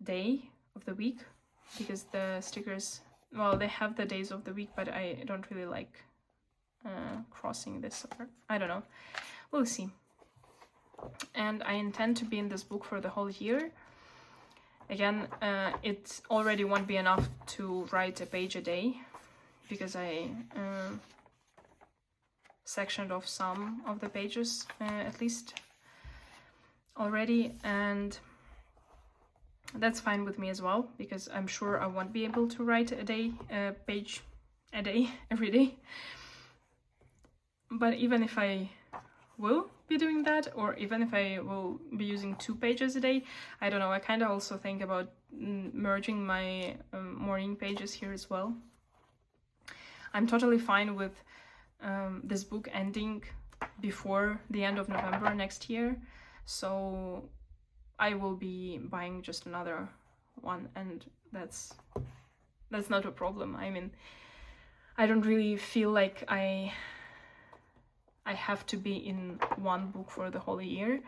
[SPEAKER 1] day of the week, because the stickers, well, they have the days of the week, but I don't really like crossing this, or I don't know, we'll see. And I intend to be in this book for the whole year. Again, it already won't be enough to write a page a day, because I sectioned off some of the pages at least already, and that's fine with me as well, because I'm sure I won't be able to write a page a day every day. But even if I will be doing that, or even if I will be using 2 pages a day, I don't know, I kind of also think about merging my morning pages here as well. I'm totally fine with this book ending before the end of November next year, so I will be buying just another one, and that's not a problem. I mean, I don't really feel like I have to be in one book for the whole year,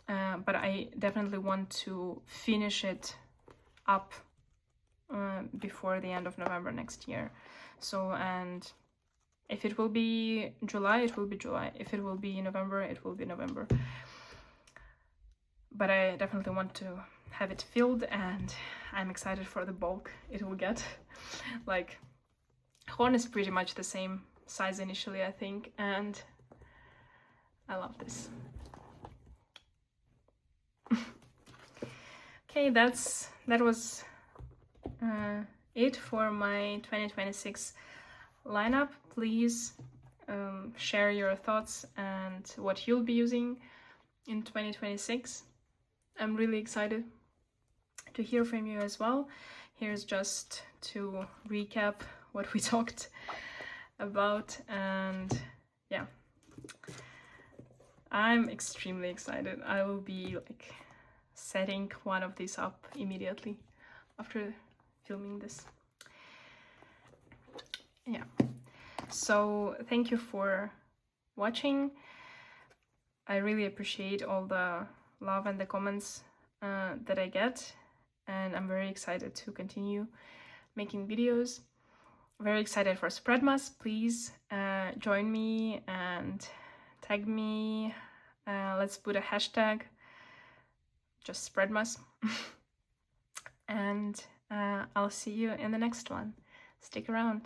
[SPEAKER 1] but I definitely want to finish it up before the end of November next year. So, and if it will be July, it will be July. If it will be November, it will be November. But I definitely want to have it filled, and I'm excited for the bulk it will get. Like, Horn is pretty much the same size initially, I think, and I love this. Okay, that was it for my 2026 lineup. Please share your thoughts and what you'll be using in 2026. I'm really excited to hear from you as well. Here's just to recap what we talked about, and yeah, I'm extremely excited. I will be like setting one of these up immediately after filming this. Yeah, so thank you for watching. I really appreciate all the love and the comments that I get, and I'm very excited to continue making videos. Very excited for Spreadmas. Please join me and tag me. Let's put a hashtag, just Spreadmas. And I'll see you in the next one. Stick around.